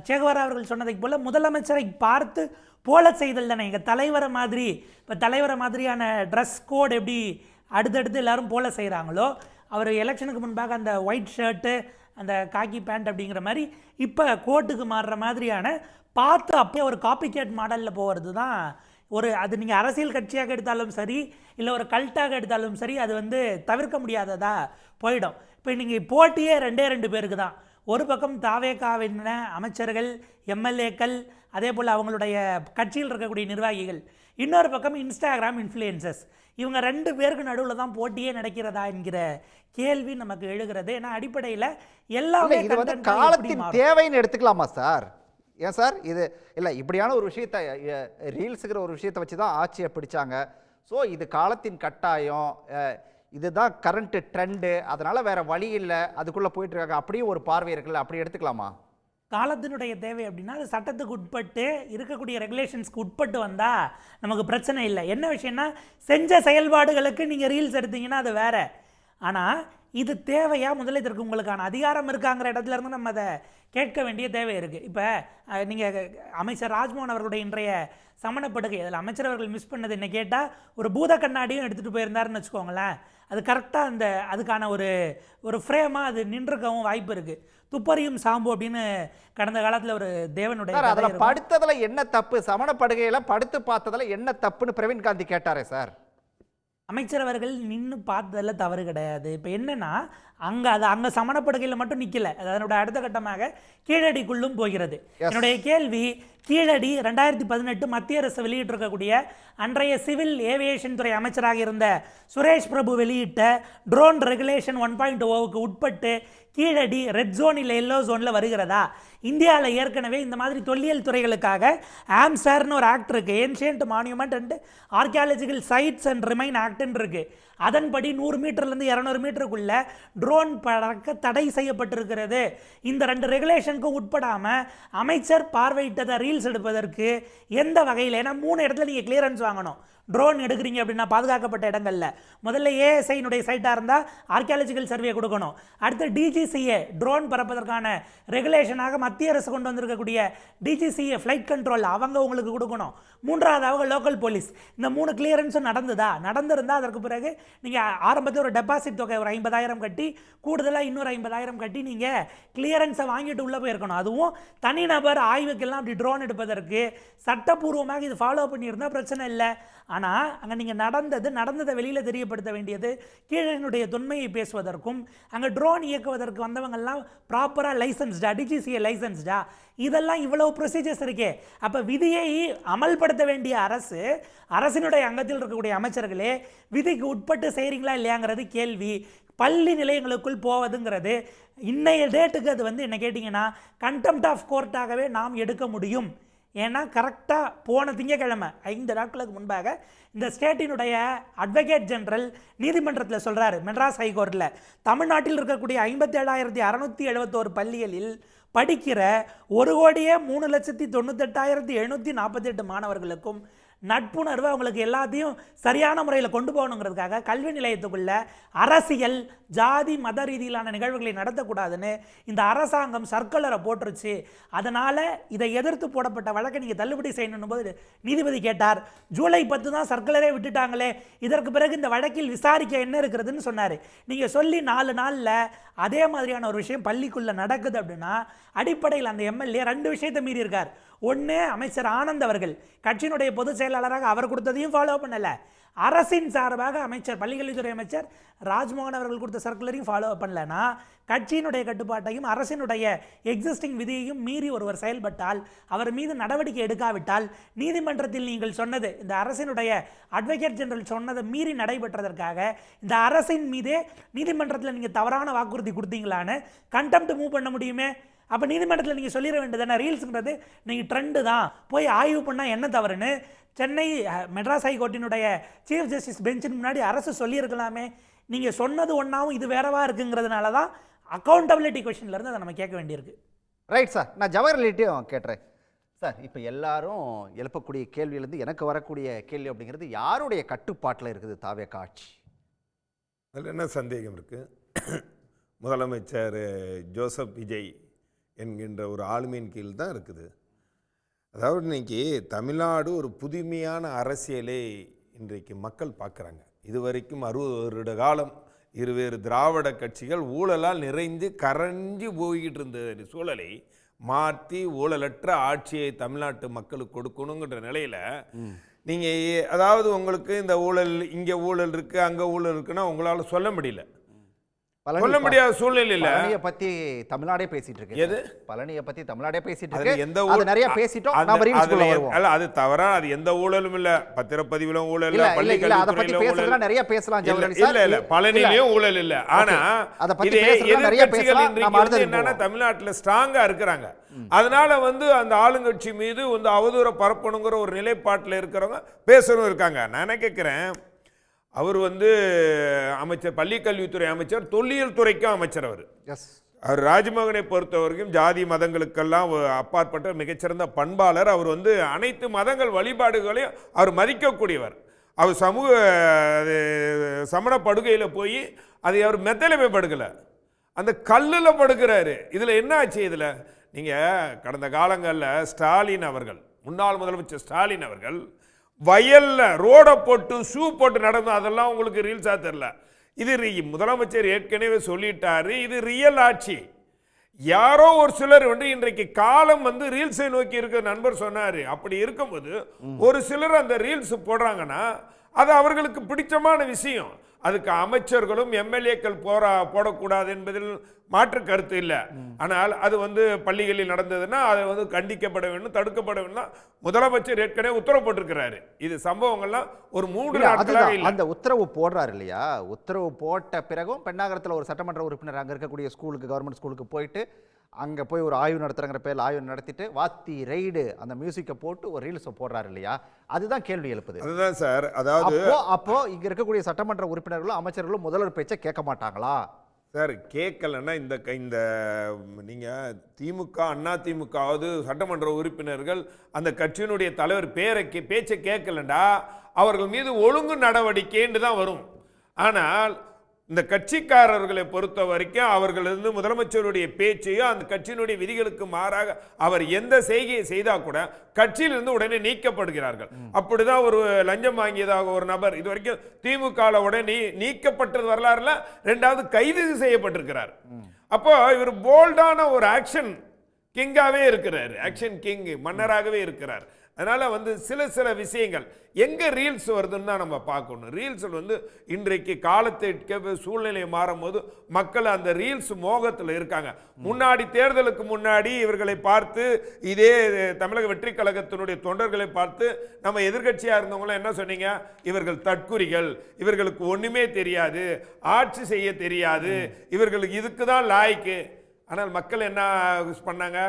சேகுவாரா அவர்கள் சொன்னதைப் போல் முதலமைச்சரை பார்த்து போல செய்தல் தானே. எங்கள் தலைவரை மாதிரி, இப்போ தலைவரை மாதிரியான ட்ரெஸ் கோட் எப்படி அடுத்தடுத்து எல்லாரும் போல செய்கிறாங்களோ, அவர் எலெக்ஷனுக்கு முன்பாக அந்த ஒயிட் ஷர்ட்டு அந்த காக்கி பேண்ட் அப்படிங்கிற மாதிரி இப்போ கோட்டுக்கு மாறுற மாதிரியான பார்த்து அப்படியே ஒரு காப்பி கேட் மாடலில் போகிறது தான் ஒரு, அது நீங்கள் அரசியல் கட்சியாக எடுத்தாலும் சரி, இல்லை ஒரு கல்ட்டாக எடுத்தாலும் சரி, அது வந்து தவிர்க்க முடியாததா போயிடும். இப்போ நீங்கள் போட்டியே ரெண்டு பேருக்கு தான். ஒரு பக்கம் தாவேகாவின் அமைச்சர்கள், எம்எல்ஏக்கள், அதே போல் அவங்களுடைய கட்சியில் இருக்கக்கூடிய நிர்வாகிகள், இன்னொரு பக்கம் இன்ஸ்டாகிராம் இன்ஃப்ளூயன்சர்ஸ். இவங்க 2 பேருக்கு நடுவில் தான் போட்டியே நடக்கிறதா என்கிற கேள்வி நமக்கு எழுகிறது. ஏன்னா அடிப்படையில் எல்லாமே
இது வந்து காலத்தின் தேவைன்னு எடுத்துக்கலாமா சார்? ஏன் சார் இது இல்லை, இப்படியான ஒரு விஷயத்தை ரீல்ஸுங்கிற ஒரு விஷயத்தை வச்சு தான் ஆட்சியை பிடிச்சாங்க. ஸோ இது காலத்தின் கட்டாயம், இதுதான் கரண்ட் ட்ரெண்டு, அதனால் வேறு வழி இல்லை, அதுக்குள்ளே போயிட்டு இருக்காங்க, அப்படியும் ஒரு பார்வை இருக்குல்ல, அப்படி எடுத்துக்கலாமா?
காலத்தினுடைய தேவை அப்படின்னா அது சட்டத்துக்கு உட்பட்டு இருக்கக்கூடிய ரெகுலேஷன்ஸ்க்கு உட்பட்டு வந்தால் நமக்கு பிரச்சனை இல்லை. என்ன விஷயம்னா, செஞ்ச செயல்பாடுகளுக்கு நீங்கள் ரீல்ஸ் எடுத்தீங்கன்னா அது வேறு. ஆனால் இது தேவையா, முதல்ல இதற்கு உங்களுக்கான அதிகாரம் இருக்காங்கிற இடத்துல இருந்து நம்ம அதை கேட்க வேண்டிய தேவை இருக்குது. இப்போ நீங்கள் அமைச்சர் ராஜ்மோகன் அவர்களுடைய இன்றைய சமணப்படுகை, அதில் அமைச்சர் அவர்கள் மிஸ் பண்ணது என்ன கேட்டால், ஒரு பூத கண்ணாடியும் எடுத்துகிட்டு போயிருந்தாருன்னு வச்சுக்கோங்களேன், அது கரெக்டாக அந்த அதுக்கான ஒரு ஃப்ரேமாக அது நின்றுக்கவும் வாய்ப்பு இருக்குது. துப்பறியும் சாம்பு அப்படின்னு கடந்த காலத்தில் ஒரு தேவனுடைய
அதில் படுத்ததில் என்ன தப்பு, சமணப்படுகையில் படுத்து பார்த்ததில் என்ன தப்புன்னு பிரவீன் காந்தி கேட்டாரே சார்.
அமைச்சர் அவர்கள் நின்று பார்த்ததில் தவறு கிடையாது. இப்போ என்னென்னா, அங்கே சமணப்படுகையில் மட்டும் நிற்கலை, அதனோட அடுத்த கட்டமாக கீழடிக்குள்ளும் போகிறது. என்னுடைய கேள்வி, கீழடி 2018 மத்திய அரசு வெளியிட்டிருக்கக்கூடிய அன்றைய சிவில் ஏவியேஷன் துறை அமைச்சராக இருந்த சுரேஷ் பிரபு வெளியிட்ட ட்ரோன் ரெகுலேஷன் 1.0க்கு உட்பட்டு கீழடி ரெட் ஜோன் இல்லை எல்லோ ஜோனில் வருகிறதா? இந்தியாவில் ஏற்கனவே இந்த மாதிரி தொல்லியல் துறைகளுக்காக ஆம்சார்னு ஒரு ஆக்ட் இருக்குது, ancient monument and archaeological sites and remain ஆக்ட்னு இருக்குது. அதன்படி 100 மீட்டர்லேருந்து 200 மீட்டருக்குள்ள ட்ரோன் பறக்க தடை செய்யப்பட்டிருக்கிறது. இந்த 2 ரெகுலேஷனுக்கும் உட்படாமல் அமைச்சர் பார்வையிட்டதை ரீல்ஸ் எடுப்பதற்கு எந்த வகையில், ஏன்னா 3 இடத்துல நீங்கள் கிளியரன்ஸ் வாங்கணும். ட்ரோன் எடுக்கிறீங்க அப்படின்னா பாதுகாக்கப்பட்ட இடங்களில் முதல்ல ஏஎஸ்ஐனுடைய சைட்டாக இருந்தால் ஆர்கியாலஜிக்கல் சர்வே கொடுக்கணும். அடுத்து டிஜிசிஏ ட்ரோன் பறப்பதற்கான ரெகுலேஷனாக மத்திய அரசு கொண்டு வந்திருக்கக்கூடிய டிஜிசிஏ ஃப்ளைட் கண்ட்ரோல் அவங்க உங்களுக்கு கொடுக்கணும். மூன்றாவதாக லோக்கல் போலீஸ். இந்த 3 கிளியரன்ஸும் நடந்திருந்தால் அதற்கு பிறகு நீங்கள் ஆரம்பத்தில் ஒரு டெபாசிட் தொகை ஒரு 50,000 கட்டி கூடுதலாக இன்னொரு 50,000 கட்டி நீங்கள் கிளியரன்ஸை வாங்கிட்டு உள்ளே போயிருக்கணும். அதுவும் தனிநபர் ஆய்வுக்கெல்லாம் அப்படி ட்ரோன் எடுப்பதற்கு சட்டப்பூர்வமாக இது ஃபாலோ பண்ணியிருந்தால் பிரச்சனை இல்லை. ஆனால் அங்கே நீங்கள் நடந்ததை வெளியில் தெரியப்படுத்த வேண்டியது, கீழனுடைய தொன்மையை பேசுவதற்கும் அங்கே ட்ரோன் இயக்குவதற்கு வந்தவங்கெல்லாம் ப்ராப்பராக லைசன்ஸ்டா, டிஜிசிஏ லைசன்ஸ்டா, இதெல்லாம் இவ்வளவு ப்ரொசீஜர்ஸ் இருக்கே. அப்போ விதியை அமல்படுத்த வேண்டிய அரசினுடைய அங்கத்தில் இருக்கக்கூடிய அமைச்சர்களே விதிக்கு உட்பட்டு செய்கிறீங்களா இல்லையாங்கிறது கேள்வி. பள்ளி நிலையங்களுக்குள் போவதுங்கிறது இன்னைய டேட்டுக்கு அது வந்து என்ன கேட்டிங்கன்னா கண்டெம்ட் ஆஃப் கோர்ட்டாகவே நாம் எடுக்க முடியும். ஏன்னா கரெக்டாக போன திங்கக்கிழமை 5 நாட்களுக்கு முன்பாக இந்த ஸ்டேட்டினுடைய அட்வொகேட் ஜெனரல் நீதிமன்றத்தில் சொல்கிறாரு, மெட்ராஸ் ஹைகோர்ட்டில் தமிழ்நாட்டில் இருக்கக்கூடிய 57,671 பள்ளிகளில் படிக்கிற 1,03,98,748 மாணவர்களுக்கும் நட்புணர்வு அவங்களுக்கு எல்லாத்தையும் சரியான முறையில் கொண்டு போகணுங்கிறதுக்காக கல்வி நிலையத்துக்குள்ள அரசியல் ஜாதி மத ரீதியிலான நிகழ்வுகளை நடத்தக்கூடாதுன்னு இந்த அரசாங்கம் சர்க்குலரை போட்டுருச்சு. அதனால் இதை எதிர்த்து போடப்பட்ட வழக்கை நீங்கள் தள்ளுபடி செய்யணும் போது நீதிபதி கேட்டார், ஜூலை 10 தான் சர்க்குலரே விட்டுட்டாங்களே, இதற்கு பிறகு இந்த வழக்கில் விசாரிக்க என்ன இருக்கிறதுன்னு சொன்னார். நீங்கள் சொல்லி 4 நாளில் அதே மாதிரியான ஒரு விஷயம் பள்ளிக்குள்ளே நடக்குது அப்படின்னா அடிப்படையில் அந்த எம்எல்ஏ 2 விஷயத்தை மீறி இருக்கார். ஒன்று அமைச்சர் ஆனந்த் அவர்கள் கட்சியினுடைய பொதுச் செயலாளராக அவர் கொடுத்ததையும் ஃபாலோ பண்ணலை, அரசின் சார்பாக அமைச்சர் பள்ளிக்கல்வித்துறை அமைச்சர் ராஜ்மோகன் அவர்கள் கொடுத்த சர்க்குலரையும் ஃபாலோ பண்ணலன்னா கட்சியினுடைய கட்டுப்பாட்டையும் அரசினுடைய எக்ஸிஸ்டிங் விதியையும் மீறி ஒருவர் செயல்பட்டால் அவர் மீது நடவடிக்கை எடுக்காவிட்டால் நீதிமன்றத்தில் நீங்கள் சொன்னது இந்த அரசினுடைய அட்வொகேட் ஜெனரல் சொன்னதை மீறி நடைபெற்றதற்காக இந்த அரசின் மீதே நீதிமன்றத்தில் நீங்கள் தவறான வாக்குறுதி கொடுத்தீங்களான்னு கண்டெம்ட் மூவ் பண்ண முடியுமே. அப்போ நீதிமன்றத்தில் நீங்கள் சொல்லிட வேண்டியதானே ரீல்ஸுங்கிறது நீங்கள் ட்ரெண்டு தான், போய் ஆய்வு பண்ணால் என்ன தவறுன்னு சென்னை மெட்ராஸ் ஹைகோர்ட்டினுடைய சீஃப் ஜஸ்டிஸ் பெஞ்சின் முன்னாடி அரசு சொல்லியிருக்கலாமே. நீங்கள் சொன்னது ஒன்றாவும் இது வேறவா இருக்குங்கிறதுனால தான் அக்கௌண்டபிலிட்டி கொஷின்லேருந்து அதை நம்ம கேட்க வேண்டியிருக்கு.
ரைட் சார், நான் ஜவஹர்லால்ட்டையும் கேட்டுறேன் சார். இப்போ எல்லாரும் எழுப்பக்கூடிய கேள்வியிலேருந்து எனக்கு வரக்கூடிய கேள்வி அப்படிங்கிறது யாருடைய கட்டுப்பாட்டில் இருக்குது தாவேகா ஆட்சி?
அதில் என்ன சந்தேகம் இருக்குது? முதலமைச்சர் ஜோசப் விஜய் என்கின்ற ஒரு ஆளுமையின் கீழ் தான் இருக்குது. அதாவது இன்றைக்கி தமிழ்நாடு ஒரு புதுமையான அரசியலை இன்றைக்கு மக்கள் பார்க்குறாங்க. இதுவரைக்கும் 60 வருட காலம் இருவேறு திராவிட கட்சிகள் ஊழலால் நிறைந்து கரைஞ்சி போய்கிட்டு இருந்த சூழலை மாற்றி ஊழலற்ற ஆட்சியை தமிழ்நாட்டு மக்களுக்கு கொடுக்கணுங்கிற நிலையில் நீங்கள் அதாவது உங்களுக்கு இந்த ஊழல் இங்கே ஊழல் இருக்குது அங்கே ஊழல் இருக்குன்னா உங்களால் சொல்ல முடியல, சொல்ல முடியாத சூழ்நிலையில்
பழனியை பத்தி தமிழ்நாடே பேசிட்டு இருக்கு.
எது
பழனியை பத்தி தமிழ்நாடே பேசிட்டு
அது
இருக்கு.
எந்த
அது நிறைய பேசிட்டோம். நாம ரீல்ஸ்க்குள்ள வருவோம்.
அல்ல அது தவறா, அது எந்த ஊழலும் இல்ல, பத்திரப்பதிவிலும் ஊழல் இல்ல,
இல்ல
பள்ளி
இல்ல அத பத்தி பேசலாம், நிறைய பேசலாம் ஜவஹர்லால் சார்.
இல்ல பழனிலயும் ஊழல் இல்ல. ஆனா
அத பத்தி
இதே
பேசலாம், நிறைய
எதிர்க்கட்சிகள்
பேசலாம். நாம அடுத்து
என்னன்னா தமிழ்நாட்டுல ஸ்ட்ராங்கா இருக்கிறாங்க. அதனால அந்த ஆளுங்கட்சி மீது அவதூற பரப்பணுங்கிற ஒரு நிலைப்பாட்டில் இருக்கிறவங்க பேசணும் இருக்காங்க. நான் என்ன கேட்கிறேன், அவர் அமைச்சர் பள்ளிக்கல்வித்துறை அமைச்சர், தொல்லியல் துறைக்கும் அமைச்சர். அவர் ராஜ்மோகனை பொறுத்த வரைக்கும் ஜாதி மதங்களுக்கெல்லாம் அப்பாற்பட்ட மிகச்சிறந்த பண்பாளர். அவர் அனைத்து மதங்கள் வழிபாடுகளையும் அவர் மதிக்கக்கூடியவர். அவர் சமூக சமண படுகையில் போய் அதை அவர் மெத்தலைமை படுக்கலை, அந்த கல்லில் படுக்கிறாரு. இதில் என்ன ஆச்சு? இதில் நீங்கள் கடந்த காலங்களில் ஸ்டாலின் அவர்கள், முன்னாள் முதலமைச்சர் ஸ்டாலின் அவர்கள் வயல்ல ரோட போட்டு ஷூ போட்டு நடந்து, அதெல்லாம் உங்களுக்கு ரீல்ஸா தெரியல. இது முதலமைச்சர் ஏற்கனவே சொல்லிட்டாரு, இது ரியல் ஆட்சி. யாரோ ஒரு சிலர் இன்றைக்கு காலம் ரீல்ஸை நோக்கி இருக்க நண்பர் சொன்னாரு. அப்படி இருக்கும்போது ஒரு சிலர் அந்த ரீல்ஸ் போடுறாங்கன்னா அது அவர்களுக்கு பிடிச்சமான விஷயம். அதுக்கு அமைச்சர்களும் எம்எல்ஏக்கள் போடக்கூடாது என்பதில் மாற்று கருத்து இல்லை. ஆனால் அது பள்ளிகளில் நடந்ததுன்னா அதை கண்டிக்கப்பட வேண்டும், தடுக்கப்பட வேண்டும். முதலமைச்சர் ஏற்கனவே உத்தரவு போட்டிருக்கிறாரு. இது சம்பவங்கள்லாம் ஒரு 3 நாட்களாக இல்லை.
அந்த உத்தரவு போடுறாரு இல்லையா? உத்தரவு போட்ட பிறகும் பெண்ணாகரத்தில் ஒரு சட்டமன்ற உறுப்பினர் அங்கே இருக்கக்கூடிய ஸ்கூலுக்கு, கவர்மெண்ட் ஸ்கூலுக்கு போயிட்டு அங்கே போய் ஒரு ஆய்வு நடத்துறங்கிற பேரில் ஆய்வு நடத்திட்டு வாத்தி ரைடு அந்த மியூசிக்கை போட்டு ஒரு ரீல்ஸை போடுறாரு இல்லையா? அதுதான் கேள்வி எழுப்புது.
அதுதான் சார். அதாவது
அப்போ இங்கே இருக்கக்கூடிய சட்டமன்ற உறுப்பினர்களும் அமைச்சர்களும் முதல்வர் பேச்சை கேட்க மாட்டாங்களா
சார்? கேட்கலன்னா இந்த நீங்கள் திமுக அண்ணா திமுகவது சட்டமன்ற உறுப்பினர்கள் அந்த கட்சியினுடைய தலைவர் பேச்சை கேட்கலண்டா அவர்கள் மீது ஒழுங்கு நடவடிக்கைன்னு தான் வரும். ஆனால் இந்த கட்சிக்காரர்களை பொறுத்த வரைக்கும் அவர்கள் முதலமைச்சருடைய பேச்சையும் அந்த கட்சியினுடைய விதிகளுக்கு மாறாக அவர் எந்த செய்கையை செய்தால் கூட கட்சியிலிருந்து உடனே நீக்கப்படுகிறார்கள். அப்படிதான் ஒரு லஞ்சம் வாங்கியதாக ஒரு நபர் இதுவரைக்கும் திமுக உடனே நீக்கப்பட்டது வரலாறுல 2வது கைது செய்யப்பட்டிருக்கிறார். அப்போ இவர் போல்டான ஒரு ஆக்ஷன் கிங்காவே இருக்கிறார், ஆக்ஷன் கிங் மன்னராகவே இருக்கிறார். அதனால சில விஷயங்கள் எங்க ரீல்ஸ் வருதுன்னு தான் நம்ம பார்க்கணும். ரீல்ஸ் இன்றைக்கு காலத்தை சூழ்நிலையை மாறும் போது மக்கள் அந்த ரீல்ஸ் மோகத்தில் இருக்காங்க. முன்னாடி தேர்தலுக்கு முன்னாடி இவர்களை பார்த்து, இதே தமிழக வெற்றி கழகத்தினுடைய தொண்டர்களை பார்த்து நம்ம எதிர்கட்சியா இருந்தவங்களும் என்ன சொன்னீங்க? இவர்கள் தற்குறிகள், இவர்களுக்கு ஒண்ணுமே தெரியாது, ஆட்சி செய்ய தெரியாது, இவர்களுக்கு இதுக்கு தான் லாய்க்கு. ஆனால் மக்கள் என்ன பண்ணாங்க?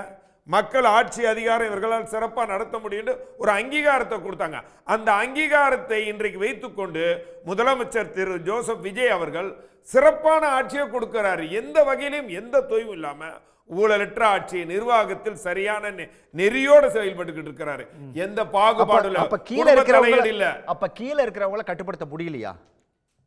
மக்கள் ஆட்சி அதிகாரம் இவர்களால் சிறப்பாக நடத்த முடியும் ஒரு அங்கீகாரத்தை கொடுத்தாங்க. அந்த அங்கீகாரத்தை இன்றைக்கு வைத்துக்கொண்டு முதலமைச்சர் திரு ஜோசப் விஜய் அவர்கள் சிறப்பான ஆட்சியை கொடுக்கிறார். எந்த வகையிலும் எந்த தொய்வும் இல்லாம ஊழலற்ற ஆட்சி, நிர்வாகத்தில் சரியான நெறியோடு செயல்பட்டு இருக்கிறாரு. எந்த பாகுபாடும்
அப்ப கீழே இருக்கிறவங்கள கட்டுப்படுத்த முடியலையா?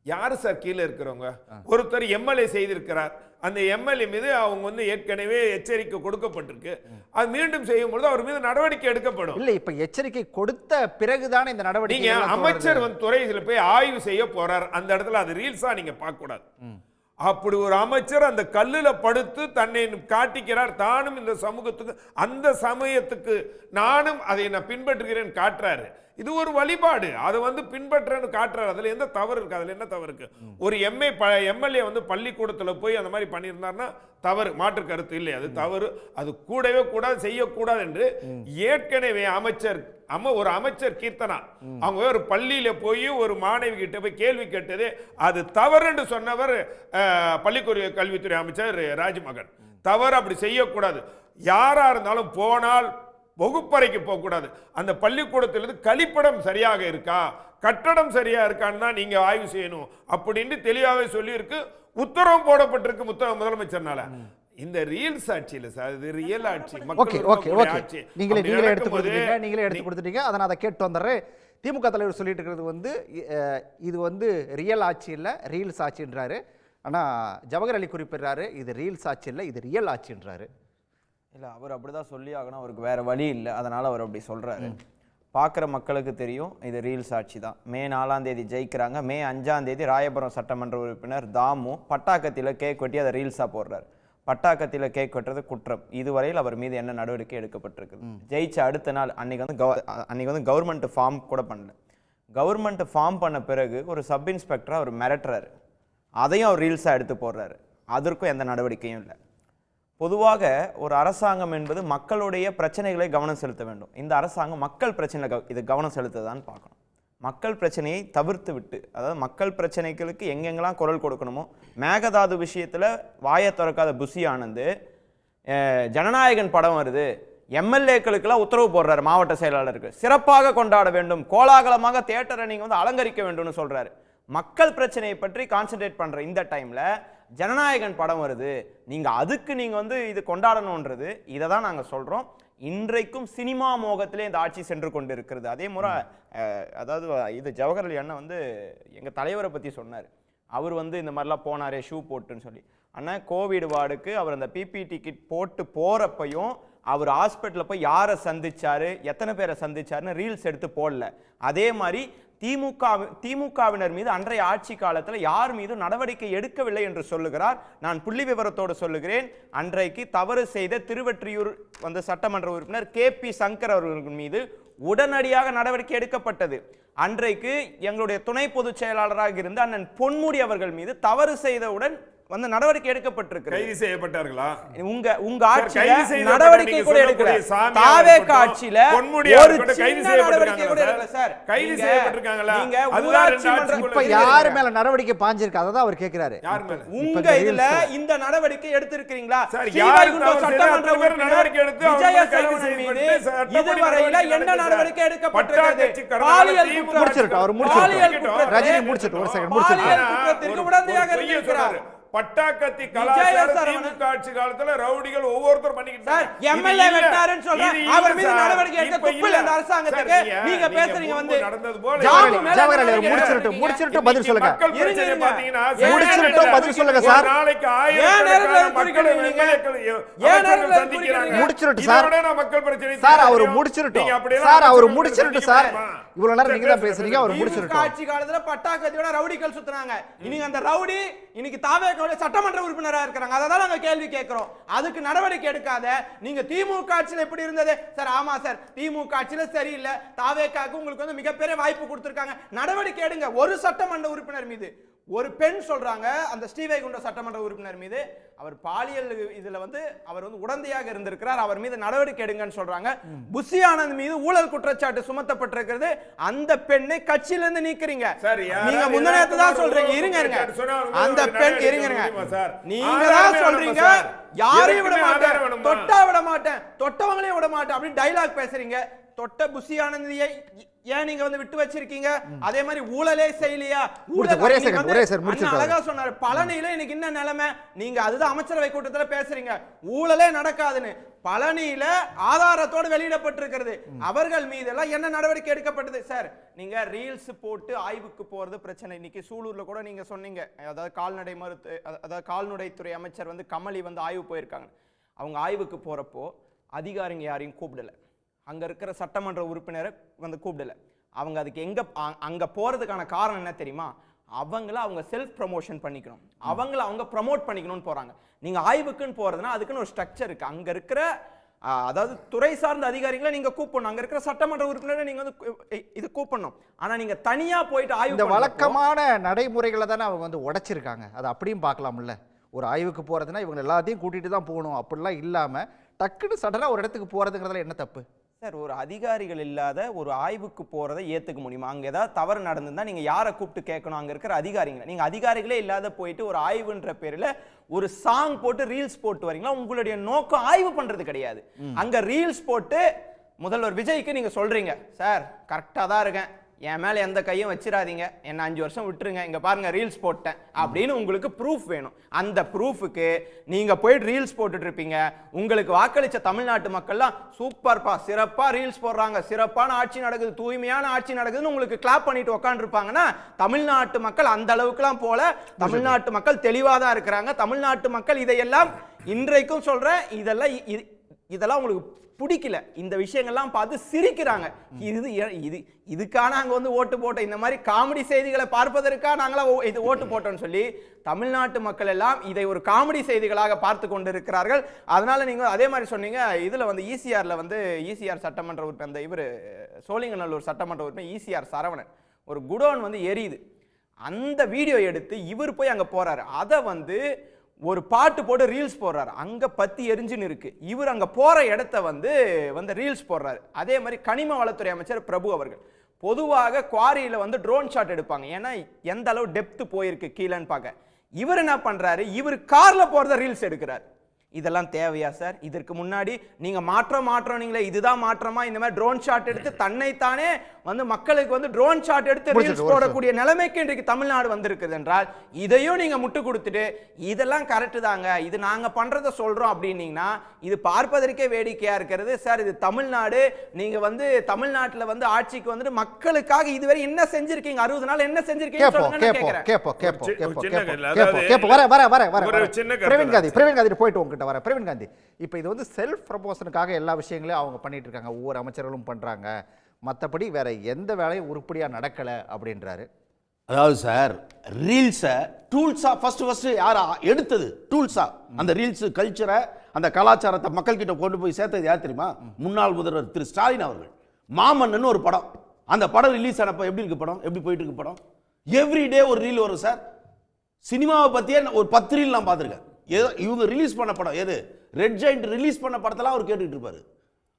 யாரு சார் கீழே இருக்கிறவங்க? ஒருத்தர் எம்எல்ஏ செய்திருக்கிறார். அந்த எம்எல்ஏ மீது அவங்க ஏற்கனவே எச்சரிக்கை கொடுக்கப்பட்டிருக்கு. அது மீண்டும் செய்யும் பொழுது அவர் மீது நடவடிக்கை எடுக்கப்படும்.
இல்ல, இப்ப எச்சரிக்கை கொடுத்த பிறகுதானே இந்த நடவடிக்கை.
அமைச்சர் துறையில் போய் ஆய்வு செய்ய போறார். அந்த இடத்துல அது ரீல்ஸா நீங்க பார்க்க கூடாது. அப்படி ஒரு அமைச்சர் அந்த கல்லுல படுத்து தன்னை காட்டிக்கிறார். தானும் இந்த சமூகத்துக்கு அந்த சமயத்துக்கு நானும் அதை நான் பின்பற்றுகிறேன் காட்டுறாரு. இது ஒரு வழிபாடு. அதை பின்பற்றன்னு காட்டுறாரு. அதுல எந்த தவறு இருக்கு? அதுல என்ன தவறு இருக்கு? ஒரு எம்எல்ஏ பள்ளிக்கூடத்துல போய் அந்த மாதிரி பண்ணியிருந்தாருன்னா தவறு, மாற்று கருத்து இல்லை, அது தவறு, அது கூடவே கூடாது, செய்யக்கூடாது என்று ஏற்கனவே ஒரு அமைச்சர் கீர்த்தனா அவங்க ஒரு பள்ளியில போய் ஒரு மாணவி கிட்ட போய் கேள்வி கேட்டது அது தவறு என்று சொன்னவர் கல்வித்துறை அமைச்சர் ராஜ்மகன். தவறு, அப்படி செய்யக்கூடாது. யாரா இருந்தாலும் போனால் வகுப்பறைக்கு போகக்கூடாது. அந்த பள்ளிக்கூடத்திலிருந்து கழிப்பிடம் சரியாக இருக்கா, கட்டடம் சரியா இருக்கான்னு தான் நீங்க ஆய்வு செய்யணும் அப்படின்னு தெளிவாகவே சொல்லி இருக்கு. உத்தரவு போடப்பட்டிருக்கு முதலமைச்சர்னால. இந்த ரீல்ஸ் ஆட்சியில் சார், இது ரியல் ஆட்சி.
நீங்களே எடுத்து கொடுத்துட்டீங்க. அதை நான் அதை கேட்டு வந்துடுறேன். திமுக தலைவர் சொல்லிட்டு இருக்கிறது இது ரியல் ஆட்சி இல்லை, ரீல்ஸ் ஆட்சின்றாரு. ஆனா ஜவஹர் அலி குறிப்பிடுறாரு இது ரீல்ஸ் ஆட்சி இல்லை, இது ரியல் ஆட்சின்றாரு.
இல்லை, அவர் அப்படிதான் சொல்லி ஆகணும், அவருக்கு வேற வழி இல்லை, அதனால அவர் அப்படி சொல்றாரு. பார்க்குற மக்களுக்கு தெரியும் இது ரீல்ஸ் ஆட்சி தான். மே 4ஆம் தேதி ஜெயிக்கிறாங்க. மே 5ஆம் தேதி ராயபுரம் சட்டமன்ற உறுப்பினர் தாமு பட்டாக்கத்தியில் கேக் வெட்டி அதை ரீல்ஸாக போடுறாரு. பட்டாக்கத்தியில் கேக் வெட்டுறது குற்றம். இதுவரையில் அவர் மீது என்ன நடவடிக்கை எடுக்கப்பட்டிருக்குது? ஜெயிச்ச அடுத்த நாள் அன்னைக்கு கவர்மெண்ட் ஃபார்ம் கூட பண்ணல. கவர்மெண்ட் ஃபார்ம் பண்ண பிறகு ஒரு சப் இன்ஸ்பெக்டரை அவர் மிரட்டுறாரு. அதையும் அவர் ரீல்ஸாக எடுத்து போடுறாரு. அதற்கும் எந்த நடவடிக்கையும் இல்லை. பொதுவாக ஒரு அரசாங்கம் என்பது மக்களுடைய பிரச்சனைகளை கவனம் செலுத்த வேண்டும். இந்த அரசாங்கம் மக்கள் பிரச்சனைகளை இது கவனம் செலுத்துதான்னு பார்க்கணும். மக்கள் பிரச்சனையை தவிர்த்து விட்டு, அதாவது மக்கள் பிரச்சனைகளுக்கு எங்கெங்கெல்லாம் குரல் கொடுக்கணுமோ, மேகதாது விஷயத்தில் வாயை திறக்காத புசி ஆனந்த் ஜனநாயகன் படம் வருது, எம்எல்ஏக்களுக்கெல்லாம் உத்தரவு போடுறாரு, மாவட்ட செயலாளருக்கு சிறப்பாக கொண்டாட வேண்டும், கோலாகலமாக தியேட்டரை நீங்கள் அலங்கரிக்க வேண்டும்னு சொல்றாரு. மக்கள் பிரச்சனையை பற்றி கான்சென்ட்ரேட் பண்ற இந்த டைம்ல ஜனநாயகன் படம் வருது, நீங்க அதுக்கு நீங்க இது கொண்டாடணும்ன்றது. இதை தான் நாங்க சொல்றோம். இன்றைக்கும் சினிமா மோகத்திலே இந்த ஆட்சி சென்று கொண்டு இருக்கிறது. அதே முறை அதாவது இது ஜவஹர் அலி அண்ணா எங்க தலைவரை பத்தி சொன்னார். அவர் இந்த மாதிரிலாம் போனாரே ஷூ போட்டுன்னு சொல்லி. ஆனா கோவிட் வார்டுக்கு அவர் அந்த பிபிடி கிட் போட்டு போறப்பையும் அவர் ஹாஸ்பிட்டலில் போய் யாரை சந்திச்சாரு, எத்தனை பேரை சந்திச்சாருன்னு ரீல்ஸ் எடுத்து போடல. அதே மாதிரி திமுகவினர் மீது அன்றைய ஆட்சி காலத்தில் யார் மீது நடவடிக்கை எடுக்கவில்லை என்று சொல்லுகிறார். நான் புள்ளி விவரத்தோடு சொல்லுகிறேன். அன்றைக்கு தவறு செய்த திருவெற்றியூர் சட்டமன்ற உறுப்பினர் KP சங்கர் அவர்கள் மீது உடனடியாக நடவடிக்கை எடுக்கப்பட்டது. அன்றைக்கு எங்களுடைய துணை பொதுச் செயலாளராக இருந்த அண்ணன் பொன்முடி அவர்கள் மீது தவறு செய்தவுடன் நடவடிக்கை எடுக்கப்பட்டிருக்கிறது.
கைது செய்யப்பட்டார்களா?
உங்க ஆட்சியில நடவடிக்கை கூட எடுக்கல. தாவேக ஆட்சியில ஒரு சின்ன நடவடிக்கை கூட எடுக்கல சார்.
கைது செய்யப்பட்டிருக்காங்களா?
நீங்க ஊராட்சி மன்ற
இப்ப யார் மேல நடவடிக்கை பாஞ்சிருக்கு அத தான் அவர் கேக்குறாரு.
யார் மேல?
உங்க இதுல இந்த நடவடிக்கை எடுத்திருக்கீங்களா?
சார், யார்
சட்டமன்ற நடவடிக்கை எடுத்து விஜய சரவணன் மீது இதுவரையில என்ன நடவடிக்கை எடுக்கப்பட்டிருக்கிறது? பாலியல்
முடிச்சிட்டு அவர் முடிச்சிட்டு ரஜினி முடிச்சிட்டு ஒரு செகண்ட் முடிச்சிட்டு
உடந்தையாக இருக்கிறார்.
பட்டாக்கத்தி கலாச்சாரம் திமுக ஆட்சி காலத்துல ரவுடிகள் ஒவ்வொருத்தர் பண்ணிக்கிட்டு
எம்எல்ஏ வெட்டாருன்னு சொல்றாங்க. அவர் மீது நடவடிக்கை எடுக்க துப்பில்லை இந்த அரசாங்கத்துக்கு. நீங்க பேசுறீங்க
நடந்தது போல
ஜவஹர் அலி முடிச்சிட்டு பதில் சொல்லுங்க.
பாத்தீங்கன்னா
முடிச்சிட்டு பதில் சொல்லுங்க சார்.
நாளைக்கு
முடிச்சிட்டு சார்.
மக்கள் பிரச்சனை
சார் அவர் முடிச்சிட்டு சார் அவர் முடிச்சிட்டு சார். இவ்வளவு நேரம் நீங்க தான் பேசுறீங்க. அவர் முடிச்சிட்டு
ஆட்சி காலத்துல பட்டாக்கத்தியோட ரவுடிகள் சுத்துறாங்க. இன்னைக்கு அந்த ரவுடி இன்னைக்கு தாவே சட்டமன்ற உறுப்பினராக இருக்கிறாங்க. அதான் நாங்க கேள்வி கேட்கிறோம். அதுக்கு நடவடிக்கை எடுக்காத நீங்க திமுக ஆட்சியில் எப்படி இருந்தது சார்? ஆமா சார், திமுக ஆட்சியில சரியில்லை, தாவேக்காக்கு உங்களுக்கு மிகப்பெரிய வாய்ப்பு கொடுத்திருக்காங்க, நடவடிக்கை எடுங்க. ஒரு சட்டமன்ற உறுப்பினர் மீது ஒரு பெண் சொல்றாங்க, அந்த ஸ்ரீவைகுண்ட சட்டமன்ற உறுப்பினர் மீது அவர் பாலியல் இதுல அவர் உடந்தையாக இருந்திருக்கிறார், அவர் மீது நடவடிக்கை எடுங்கன்னு சொல்றாங்க. புசி ஆனந்த் மீது ஊழல் குற்றச்சாட்டு சுமத்தப்பட்டிருக்கிறது. அந்த பெண்ணை கட்சியில இருந்து நீக்கிறீங்க. நீங்க முன்னேற்று தான் சொல்றீங்க. இருங்க அந்த பெண் இருங்க நீங்க தான் சொல்றீங்க யாரையும் விட மாட்டேன், தொட்டா விட மாட்டேன், தொட்டவங்களையும் விட மாட்டேன் அப்படின்னு டைலாக் பேசுறீங்க. தொட்ட புசி ஆனந்தியை ஏன் நீங்க விட்டு வச்சிருக்கீங்க? அதே மாதிரி ஊழலே செய்யலையா? அழகா சொன்னாரு. பழனியில இன்னைக்கு என்ன நிலைமை? நீங்க அதுதான் அமைச்சரவை கூட்டத்துல பேசுறீங்க ஊழலே நடக்காதுன்னு. பழனியில ஆதாரத்தோடு வெளியிடப்பட்டிருக்கிறது. அவர்கள் மீது எல்லாம் என்ன நடவடிக்கை எடுக்கப்பட்டது சார்? நீங்க ரீல்ஸ் போட்டு ஆய்வுக்கு போறது பிரச்சனை. இன்னைக்கு சூலூர்ல கூட நீங்க சொன்னீங்க, அதாவது கால்நடைத்துறை அமைச்சர் கமலி ஆய்வு போயிருக்காங்க. அவங்க ஆய்வுக்கு போறப்போ அதிகாரிங்க யாரையும் கூப்பிடல, அங்க இருக்கிற சட்டமன்ற உறுப்பினரை கூப்பிடல. அவங்க அதுக்கு அங்க போறதுக்கான காரணம் என்ன தெரியுமா? அவங்க செல்ஃப் ப்ரமோஷன் பண்ணிக்கணும், அவங்க ப்ரமோட் பண்ணிக்கணும்னு போறாங்க. நீங்க ஆய்வுக்குன்னு போறதுன்னா அதுக்குன்னு ஒரு ஸ்ட்ரக்சர் இருக்கு. அங்க இருக்கிற அதாவது துறை சார்ந்த அதிகாரிகளை நீங்க கூப்பிடணும், அங்க இருக்கிற சட்டமன்ற உறுப்பினரை நீங்க வந்து இது கூப்பிடணும். ஆனா நீங்க தனியா போயிட்டு ஆய்வு
இந்த வழக்கமான நடைமுறைகளை தானே அவங்க வந்து உடைச்சிருக்காங்க. அது அப்படியும் பார்க்கலாம்ல. ஒரு ஆய்வுக்கு போறதுன்னா இவங்க எல்லாத்தையும் கூட்டிட்டு தான் போகணும், அப்படிலாம் இல்லாம டக்குன்னு சடனா ஒரு இடத்துக்கு போறதுங்கிறதுல என்ன தப்பு
சார்? ஒரு அதிகாரிகள் இல்லாத ஒரு ஆய்வுக்கு போறதை ஏத்துக்க முடியுமா? அங்க ஏதாவது தவறு நடந்திருந்தா நீங்க யாரை கூப்பிட்டு கேட்கணும்? அங்க இருக்கிற அதிகாரிகளை. நீங்க அதிகாரிகளே இல்லாத போயிட்டு ஒரு ஆய்வுன்ற பேர்ல ஒரு சாங் போட்டு ரீல்ஸ் போட்டு வரீங்களா? உங்களுடைய நோக்கம் ஆய்வு பண்றது கிடையாது. அங்க ரீல்ஸ் போட்டு முதல்வர் விஜய்க்கு நீங்க சொல்றீங்க, சார் கரெக்டா தான் இருக்கேன், என் மேல எந்த கையும் வச்சிடாதீங்க, என்ன 5 வருஷம் விட்டுருங்க, இங்க பாருங்க ரீல்ஸ் போட்டேன் அப்படின்னு உங்களுக்கு ப்ரூஃப் வேணும். அந்த ப்ரூஃபுக்கு நீங்க போயிட்டு ரீல்ஸ் போட்டுட்டு இருப்பீங்க. உங்களுக்கு வாக்களிச்ச தமிழ்நாட்டு மக்கள்லாம் சூப்பர்ப்பா, சிறப்பா ரீல்ஸ் போடுறாங்க, சிறப்பான ஆட்சி நடக்குது, தூய்மையான ஆட்சி நடக்குதுன்னு உங்களுக்கு கிளாப் பண்ணிட்டு உட்காந்துருப்பாங்கன்னா, தமிழ்நாட்டு மக்கள் அந்த அளவுக்குலாம் போல. தமிழ்நாட்டு மக்கள் தெளிவா தான் இருக்கிறாங்க. தமிழ்நாட்டு மக்கள் இதையெல்லாம் இன்றைக்கும் சொல்றேன், இதெல்லாம் உங்களுக்கு பிடிக்கல. இந்த விஷயங்கள்லாம் பார்த்து சிரிக்கிறாங்க. இதுக்கான அங்க வந்து ஓட்டு போட்ட இந்த மாதிரி காமெடி செய்திகளை பார்ப்பதற்காக நாங்களா இது ஓட்டு போட்டோம்னு சொல்லி தமிழ்நாட்டு மக்கள் எல்லாம் இதை ஒரு காமெடி செய்திகளாக பார்த்து கொண்டிருக்கிறார்கள். அதனால நீங்க அதே மாதிரி சொன்னீங்க, இதுல வந்து ஈசிஆர் சட்டமன்ற உறுப்பினர், அந்த இவர் சோழிங்கநல்லூர் சட்டமன்ற உறுப்பினர் ஈசிஆர் சரவணன், ஒரு குடோன் வந்து எரியுது, அந்த வீடியோ எடுத்து இவர் போய் அங்க போறாரு. அதை வந்து ஒரு பாட்டு போட்டு ரீல்ஸ் போடுறாரு. அங்க பத்தி எரிஞ்சுன்னு இருக்கு, இவர் அங்க போற இடத்த வந்து ரீல்ஸ் போடுறாரு. அதே மாதிரி கனிம வளத்துறை அமைச்சர் பிரபு அவர்கள் பொதுவாக குவாரியில வந்து ட்ரோன் ஷாட் எடுப்பாங்க, ஏன்னா எந்த அளவு டெப்த் போயிருக்கு கீழன்னு பார்க்க. இவர் என்ன பண்றாரு, இவர் கார்ல போறத ரீல்ஸ் எடுக்கிறார். இதெல்லாம் தேவையா சார்? இதற்கு முன்னாடி நீங்க மாற்றம் நீங்களே, இதுதான் மாற்றமா? இந்த மாதிரி ட்ரோன் ஷாட் எடுத்து தன்னைத்தானே வந்து மக்களுக்கு வந்து ட்ரோன் ஷாட் எடுத்து ரீல்ஸ் போடக்கூடிய நிலைமைக்கு இன்றைக்கு தமிழ்நாடு வந்திருக்குது என்றால், இதையும் நீங்க முட்டு கொடுத்துட்டு இதெல்லாம் கரெக்ட் தாங்க, இது நாங்க பண்றதை சொல்றோம் அப்படின்னீங்கன்னா இது பார்ப்பதற்கே வேடிக்கையா இருக்கிறது. சார் இது தமிழ்நாடு, நீங்க வந்து தமிழ்நாட்டுல வந்து ஆட்சிக்கு வந்துட்டு மக்களுக்காக இதுவரை என்ன செஞ்சிருக்கீங்க? 60 நாள் என்ன செஞ்சிருக்கீங்க சொல்லுங்க நான் கேக்குறேன்.
பிரவீன் காந்தி போயிட்டு உங்ககிட்ட வர. பிரவீன் காந்தி, இப்போ இது வந்து செல்ஃப் ப்ரமோஷனுக்காக எல்லா விஷயங்களையும் அவங்க பண்ணிட்டு இருக்காங்க, ஒவ்வொரு அமைச்சர்களும் பண்றாங்க, மற்றபடி வேற எந்த வேலையும் உருப்படியா நடக்கல அப்படின்றாரு.
அதாவது சார், ரீல்ஸை டூல்ஸா ஃபர்ஸ்ட் யாரா எடுத்தது? டூல்ஸா அந்த ரீல்ஸ் கல்ச்சரை, அந்த கலாச்சாரத்தை மக்கள் கிட்ட கொண்டு போய் சேர்த்தது யார் தெரியுமா? முன்னாள் முதல்வர் திரு ஸ்டாலின் அவர்கள். மாமன்னன் ஒரு படம், அந்த படம் ரிலீஸ் ஆனப்ப எப்படி இருக்கு படம், எப்படி போயிட்டு இருக்கு படம்? எவ்ரிடே ஒரு ரீல் வரும் சார். சினிமாவை பத்தியே ஒரு 10 ரீல் நான் பார்த்துருக்கேன். ஏதோ இவங்க ரிலீஸ் பண்ண படம், எது ரெட் ஜெயண்ட் ரிலீஸ் பண்ண படத்தெல்லாம் அவர் கேட்டுட்டு இருப்பாரு.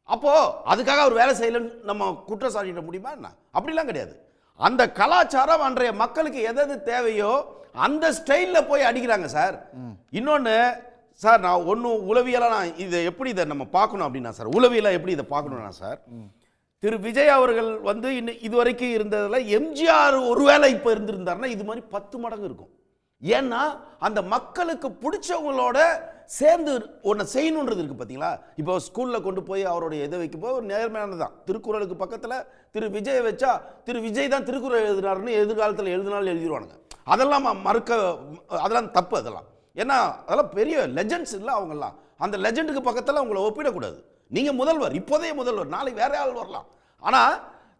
அப்போ அதுக்காக அவர் வேலை செய்யலன்னு நம்ம குற்றம் சாட்டிட முடியுமா என்ன? அப்படிலாம் கிடையாது. அந்த கலாச்சாரம் அன்றைய மக்களுக்கு எது தேவையோ அந்த ஸ்டைலில் போய் அடிக்கிறாங்க சார். இன்னொன்று சார், நான் ஒன்றும் உளவியலாக நான் இதை எப்படி இதை நம்ம பார்க்கணும் அப்படின்னா சார், உளவியலாக எப்படி இதை பார்க்கணும்னா சார், திரு விஜய் அவர்கள் வந்து இதுவரைக்கும் இருந்ததில் எம்ஜிஆர் ஒருவேளை இப்போ இருந்திருந்தாருன்னா இது மாதிரி 10 மடங்கு இருக்கும். ஏன்னா அந்த மக்களுக்கு பிடிச்சவங்களோட சேர்ந்து ஒன்று செய்யணுன்றது இருக்கு பார்த்தீங்களா? இப்போ ஸ்கூலில் கொண்டு போய் அவருடைய இதை வைக்கும்போது ஒரு நேர்மையானதான். திருக்குறளுக்கு பக்கத்தில் திரு விஜய் வச்சா திரு விஜய் தான் திருக்குறள் எழுதினாருன்னு எதிர்காலத்தில் எழுதினாலும் எழுதிடுவானுங்க. அதெல்லாம் அதெல்லாம் தப்பு. அதெல்லாம் ஏன்னா அதெல்லாம் பெரிய லெஜெண்ட்ஸ் இல்லை அவங்கெல்லாம். அந்த லெஜெண்டுக்கு பக்கத்தில் அவங்கள ஒப்பிடக்கூடாது. நீங்கள் முதல்வர், இப்போதைய முதல்வர், நாளைக்கு வேற ஆள் வரலாம். ஆனால்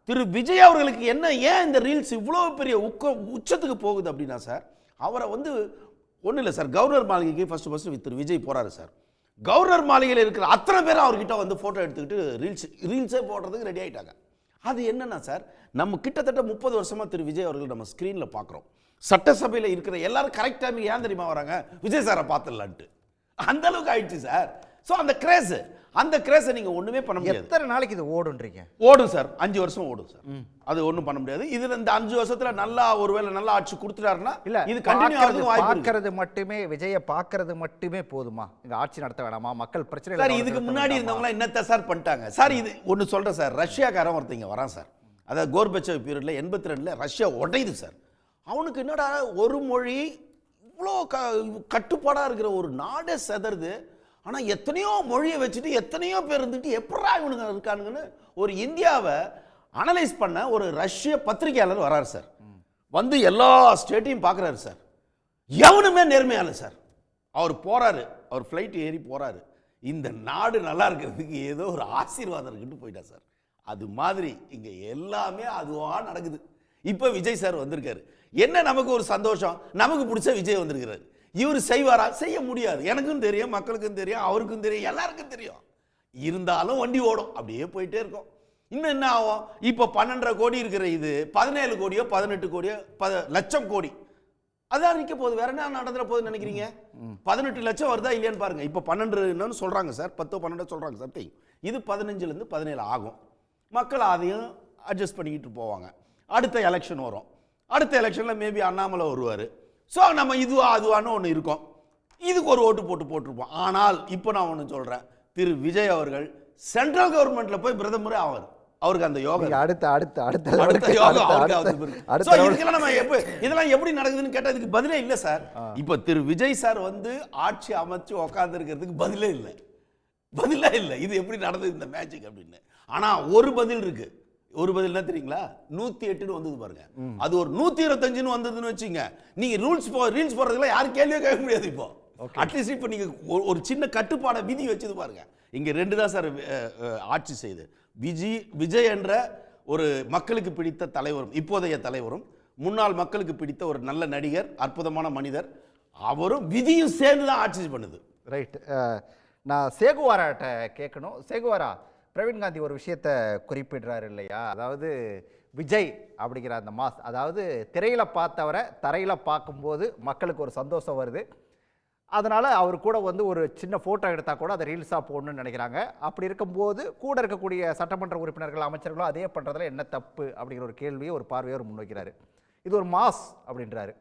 திரு விஜய் அவர்களுக்கு என்ன, ஏன் இந்த ரீல்ஸ் இவ்வளோ பெரிய உச்சத்துக்கு போகுது அப்படின்னா சார், அவரை வந்து ஒன்றும் இல்லை சார், கவர்னர் மாளிகைக்கு ஃபர்ஸ்ட் திரு விஜய் போகிறாரு சார். கவர்னர் மாளிகையில் இருக்கிற அத்தனை பேரும் அவர்கிட்ட வந்து ஃபோட்டோ எடுத்துக்கிட்டு ரீல்ஸே போடுறதுக்கு ரெடி ஆகிட்டாங்க. அது என்னன்னா சார், நம்ம கிட்டத்தட்ட 30 வருஷமாக திரு விஜய் அவர்கள் நம்ம ஸ்க்ரீனில் பார்க்குறோம். சட்டசபையில் இருக்கிற எல்லாரும் கரெக்ட் டைமுக்கு ஏன் தெரியுமா வராங்க? விஜய் சாரை பார்த்துடலான்ட்டு. அந்த அளவுக்கு ஆயிடுச்சு சார். ஸோ அந்த கிரேஸை நீங்கள் ஒன்றுமே பண்ண முடியாது.
எத்தனை நாளைக்கு இது ஓடுன்றீங்க?
ஓடும் சார், 5 வருஷம் ஓடும் சார். அது ஒன்றும் பண்ண முடியாது. இதுல இந்த 5 வருஷத்துல நல்லா ஒருவேளை நல்லா ஆட்சி கொடுத்துட்டாருன்னா
இல்ல,
இது கண்டினியூ ஆகிறதுக்கு வாய்ப்பு இருக்கு.
பார்க்கிறது மட்டுமே, விஜயை பார்க்கிறது மட்டுமே போதுமா? இங்க ஆட்சி நடத்த வேணாமா? மக்கள் பிரச்சனை
சார், இதுக்கு முன்னாடி இருந்தவங்க என்னத்த சார் பண்ணிட்டாங்க சார்? இது ஒன்று சொல்றேன் சார், ரஷ்யாக்காரன் ஒருத்தங்க வரான் சார். அதாவது கோர்பச்சேவ் பீரியட்ல 82ல் ரஷ்யா உடையுது சார். அவனுக்கு என்னடா ஒரு மொழி இவ்வளோ கட்டுப்பாடாக இருக்கிற ஒரு நாடே செதறுது, ஆனால் எத்தனையோ மொழியை வச்சுட்டு எத்தனையோ பேர் இருந்துட்டு எப்படா இவனுங்க இருக்கானுங்கன்னு ஒரு இந்தியாவை அனலைஸ் பண்ண ஒரு ரஷ்ய பத்திரிகையாளர் வராரு சார். வந்து எல்லா ஸ்டேட்டையும் பார்க்குறாரு சார். எவனுமே நேர்மையால சார். அவர் போறாரு, அவர் ஃப்ளைட் ஏறி போறாரு, இந்த நாடு நல்லா இருக்கிறதுக்கு ஏதோ ஒரு ஆசீர்வாதம் இருக்குன்னு போயிட்டா சார். அது மாதிரி இங்கே எல்லாமே அதுவாக நடக்குது. இப்போ விஜய் சார் வந்திருக்காரு. என்ன நமக்கு ஒரு சந்தோஷம், நமக்கு பிடிச்ச விஜய் வந்திருக்கிறாரு. இவர் செய்வாரா? செய்ய முடியாது. எனக்கும் தெரியும், மக்களுக்கும் தெரியும், அவருக்கும் தெரியும், எல்லாருக்கும் தெரியும். இருந்தாலும் வண்டி ஓடும், அப்படியே போயிட்டே இருக்கும். இன்னும் என்ன ஆகும்? இப்போ 12.5 கோடி இருக்கிற இது 17 கோடியோ 18 கோடியோ லட்சம் கோடி அதான் நிற்க போகுது. வேற என்ன நடந்துற போகுதுன்னு நினைக்கிறீங்க? 18 லட்சம் வருதா இல்லையான்னு பாருங்க. இப்போ 12 சொல்றாங்க சார், 10 12 சொல்றாங்க சம்திங். இது 15லேருந்து 17 ஆகும். மக்கள் அதையும் அட்ஜஸ்ட் பண்ணிக்கிட்டு போவாங்க. அடுத்த எலெக்ஷன் வரும். அடுத்த எலெக்ஷனில் மேபி அண்ணாமலை வருவார். ஸோ நம்ம இதுவா அதுவான்னு ஒன்று இருக்கும். இதுக்கு ஒரு ஓட்டு போட்டிருப்போம். ஆனால் இப்போ நான் ஒன்று சொல்கிறேன், திரு விஜய் அவர்கள் சென்ட்ரல் கவர்மெண்ட்டில் போய் பிரதமரே ஆவார். அவருக்கு அந்த யோகம் இதெல்லாம் எப்படி நடக்குதுன்னு கேட்டா இதுக்கு பதிலே இல்லை சார். இப்ப திரு விஜய் சார் வந்து ஆட்சி அமைச்சு உட்கார்ந்து இருக்கிறதுக்கு பதிலே இல்லை. இது எப்படி நடந்தது இந்த மேஜிக் அப்படின்னு. ஆனா ஒரு பதில் இருக்கு. ஒரு பதில் என்ன தெரியுங்களா? 108 வந்தது பாருங்க. அது ஒரு 125 வந்ததுன்னு வச்சுங்க, நீங்க ரீல்ஸ் போடுறதுல யாரும் கேள்வியே கேட்க முடியாது. இப்போ அட்லீஸ்ட் இப்போ நீங்க ஒரு சின்ன கட்டுப்பாட விதி வச்சது பாருங்க. இங்க 2 தான் சார் ஆட்சி செய்து. விஜய் என்ற ஒரு மக்களுக்கு பிடித்த தலைவரும், இப்போதைய தலைவரும், முன்னாள் மக்களுக்கு பிடித்த ஒரு நல்ல நடிகர், அற்புதமான மனிதர், அவரும் விதியும் சேர்ந்து தான் ஆட்சி பண்ணுது.
ரைட். நான் சேகுவாராட்ட கேட்கணும். சேகுவாரா, பிரவீன் காந்தி ஒரு விஷயத்தை குறிப்பிடுறாரு இல்லையா? அதாவது விஜய் அப்படிங்கிற அந்த மாஸ், அதாவது திரையில் பார்த்தவரை தரையில் பார்க்கும்போது மக்களுக்கு ஒரு சந்தோஷம் வருது. அதனால் அவர் கூட வந்து ஒரு சின்ன ஃபோட்டோ எடுத்தால் கூட அதை ரீல்ஸாக போடணும்னு நினைக்கிறாங்க. அப்படி இருக்கும்போது கூட இருக்கக்கூடிய சட்டமன்ற உறுப்பினர்கள், அமைச்சர்களும் அதே பண்ணுறதுல என்ன தப்பு அப்படிங்கிற ஒரு கேள்வியை, ஒரு பார்வையை அவர் முன்வைக்கிறாரு. இது ஒரு மாஸ் அப்படின்றாரு.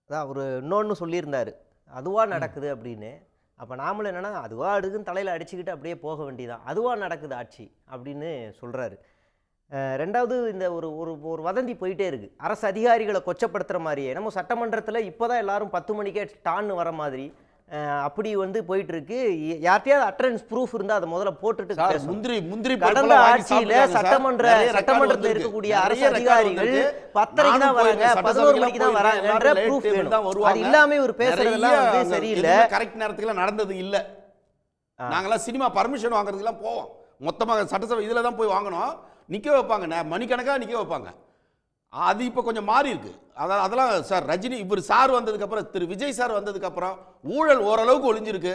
அதான் அவர் இன்னொன்று சொல்லியிருந்தார், அதுவாக நடக்குது அப்படின்னு. அப்போ நாமளும் என்னென்னா அதுவாக அடுக்குன்னு தலையில் அடிச்சுக்கிட்டு அப்படியே போக வேண்டியதான், அதுவாக நடக்குது ஆட்சி அப்படின்னு சொல்கிறாரு. ரெண்டாவது, இந்த ஒரு ஒரு வதந்தி போயிட்டே இருக்குது, அரசு அதிகாரிகளை கொச்சப்படுத்துகிற மாதிரியே. நம்ம சட்டமன்றத்தில் இப்போ தான் எல்லாரும் 10 மணிக்கே டான்னு வர மாதிரி அப்படி வந்து போயிட்டு இருக்கு. யார்ட்டையாவது அட்டரன்ஸ் ப்ரூஃப் இருந்தால் அதை முதல்ல போட்டுட்டு
முந்திரி
கடந்த ஆட்சியில் சட்டமன்றத்தில் இருக்கக்கூடிய அரசு அதிகாரிகள் 10:30 தான் வராங்க, 11 மணிக்கு தான் வராங்கன்ற ப்ரூஃப் வேணும். அது இல்லாம ஒரு பேசுறதெல்லாம் வந்து சரியில்லை.
கரெக்ட் நேரத்துக்கு நடந்தது இல்லை. நாங்களாம் சினிமா பர்மிஷன் வாங்குறதுக்குலாம் போவோம். மொத்தமாக சட்டசபை இதில் தான் போய் வாங்கணும். நிற்க வைப்பாங்க, மணிக்கணக்காக நிற்க வைப்பாங்க. அது இப்போ கொஞ்சம் மாறி இருக்கு. அதெல்லாம் சார் ரஜினி இவர் சார் வந்ததுக்கு அப்புறம், திரு விஜய் சார் வந்ததுக்கு அப்புறம் ஊழல் ஓரளவுக்கு ஒளிஞ்சிருக்கு.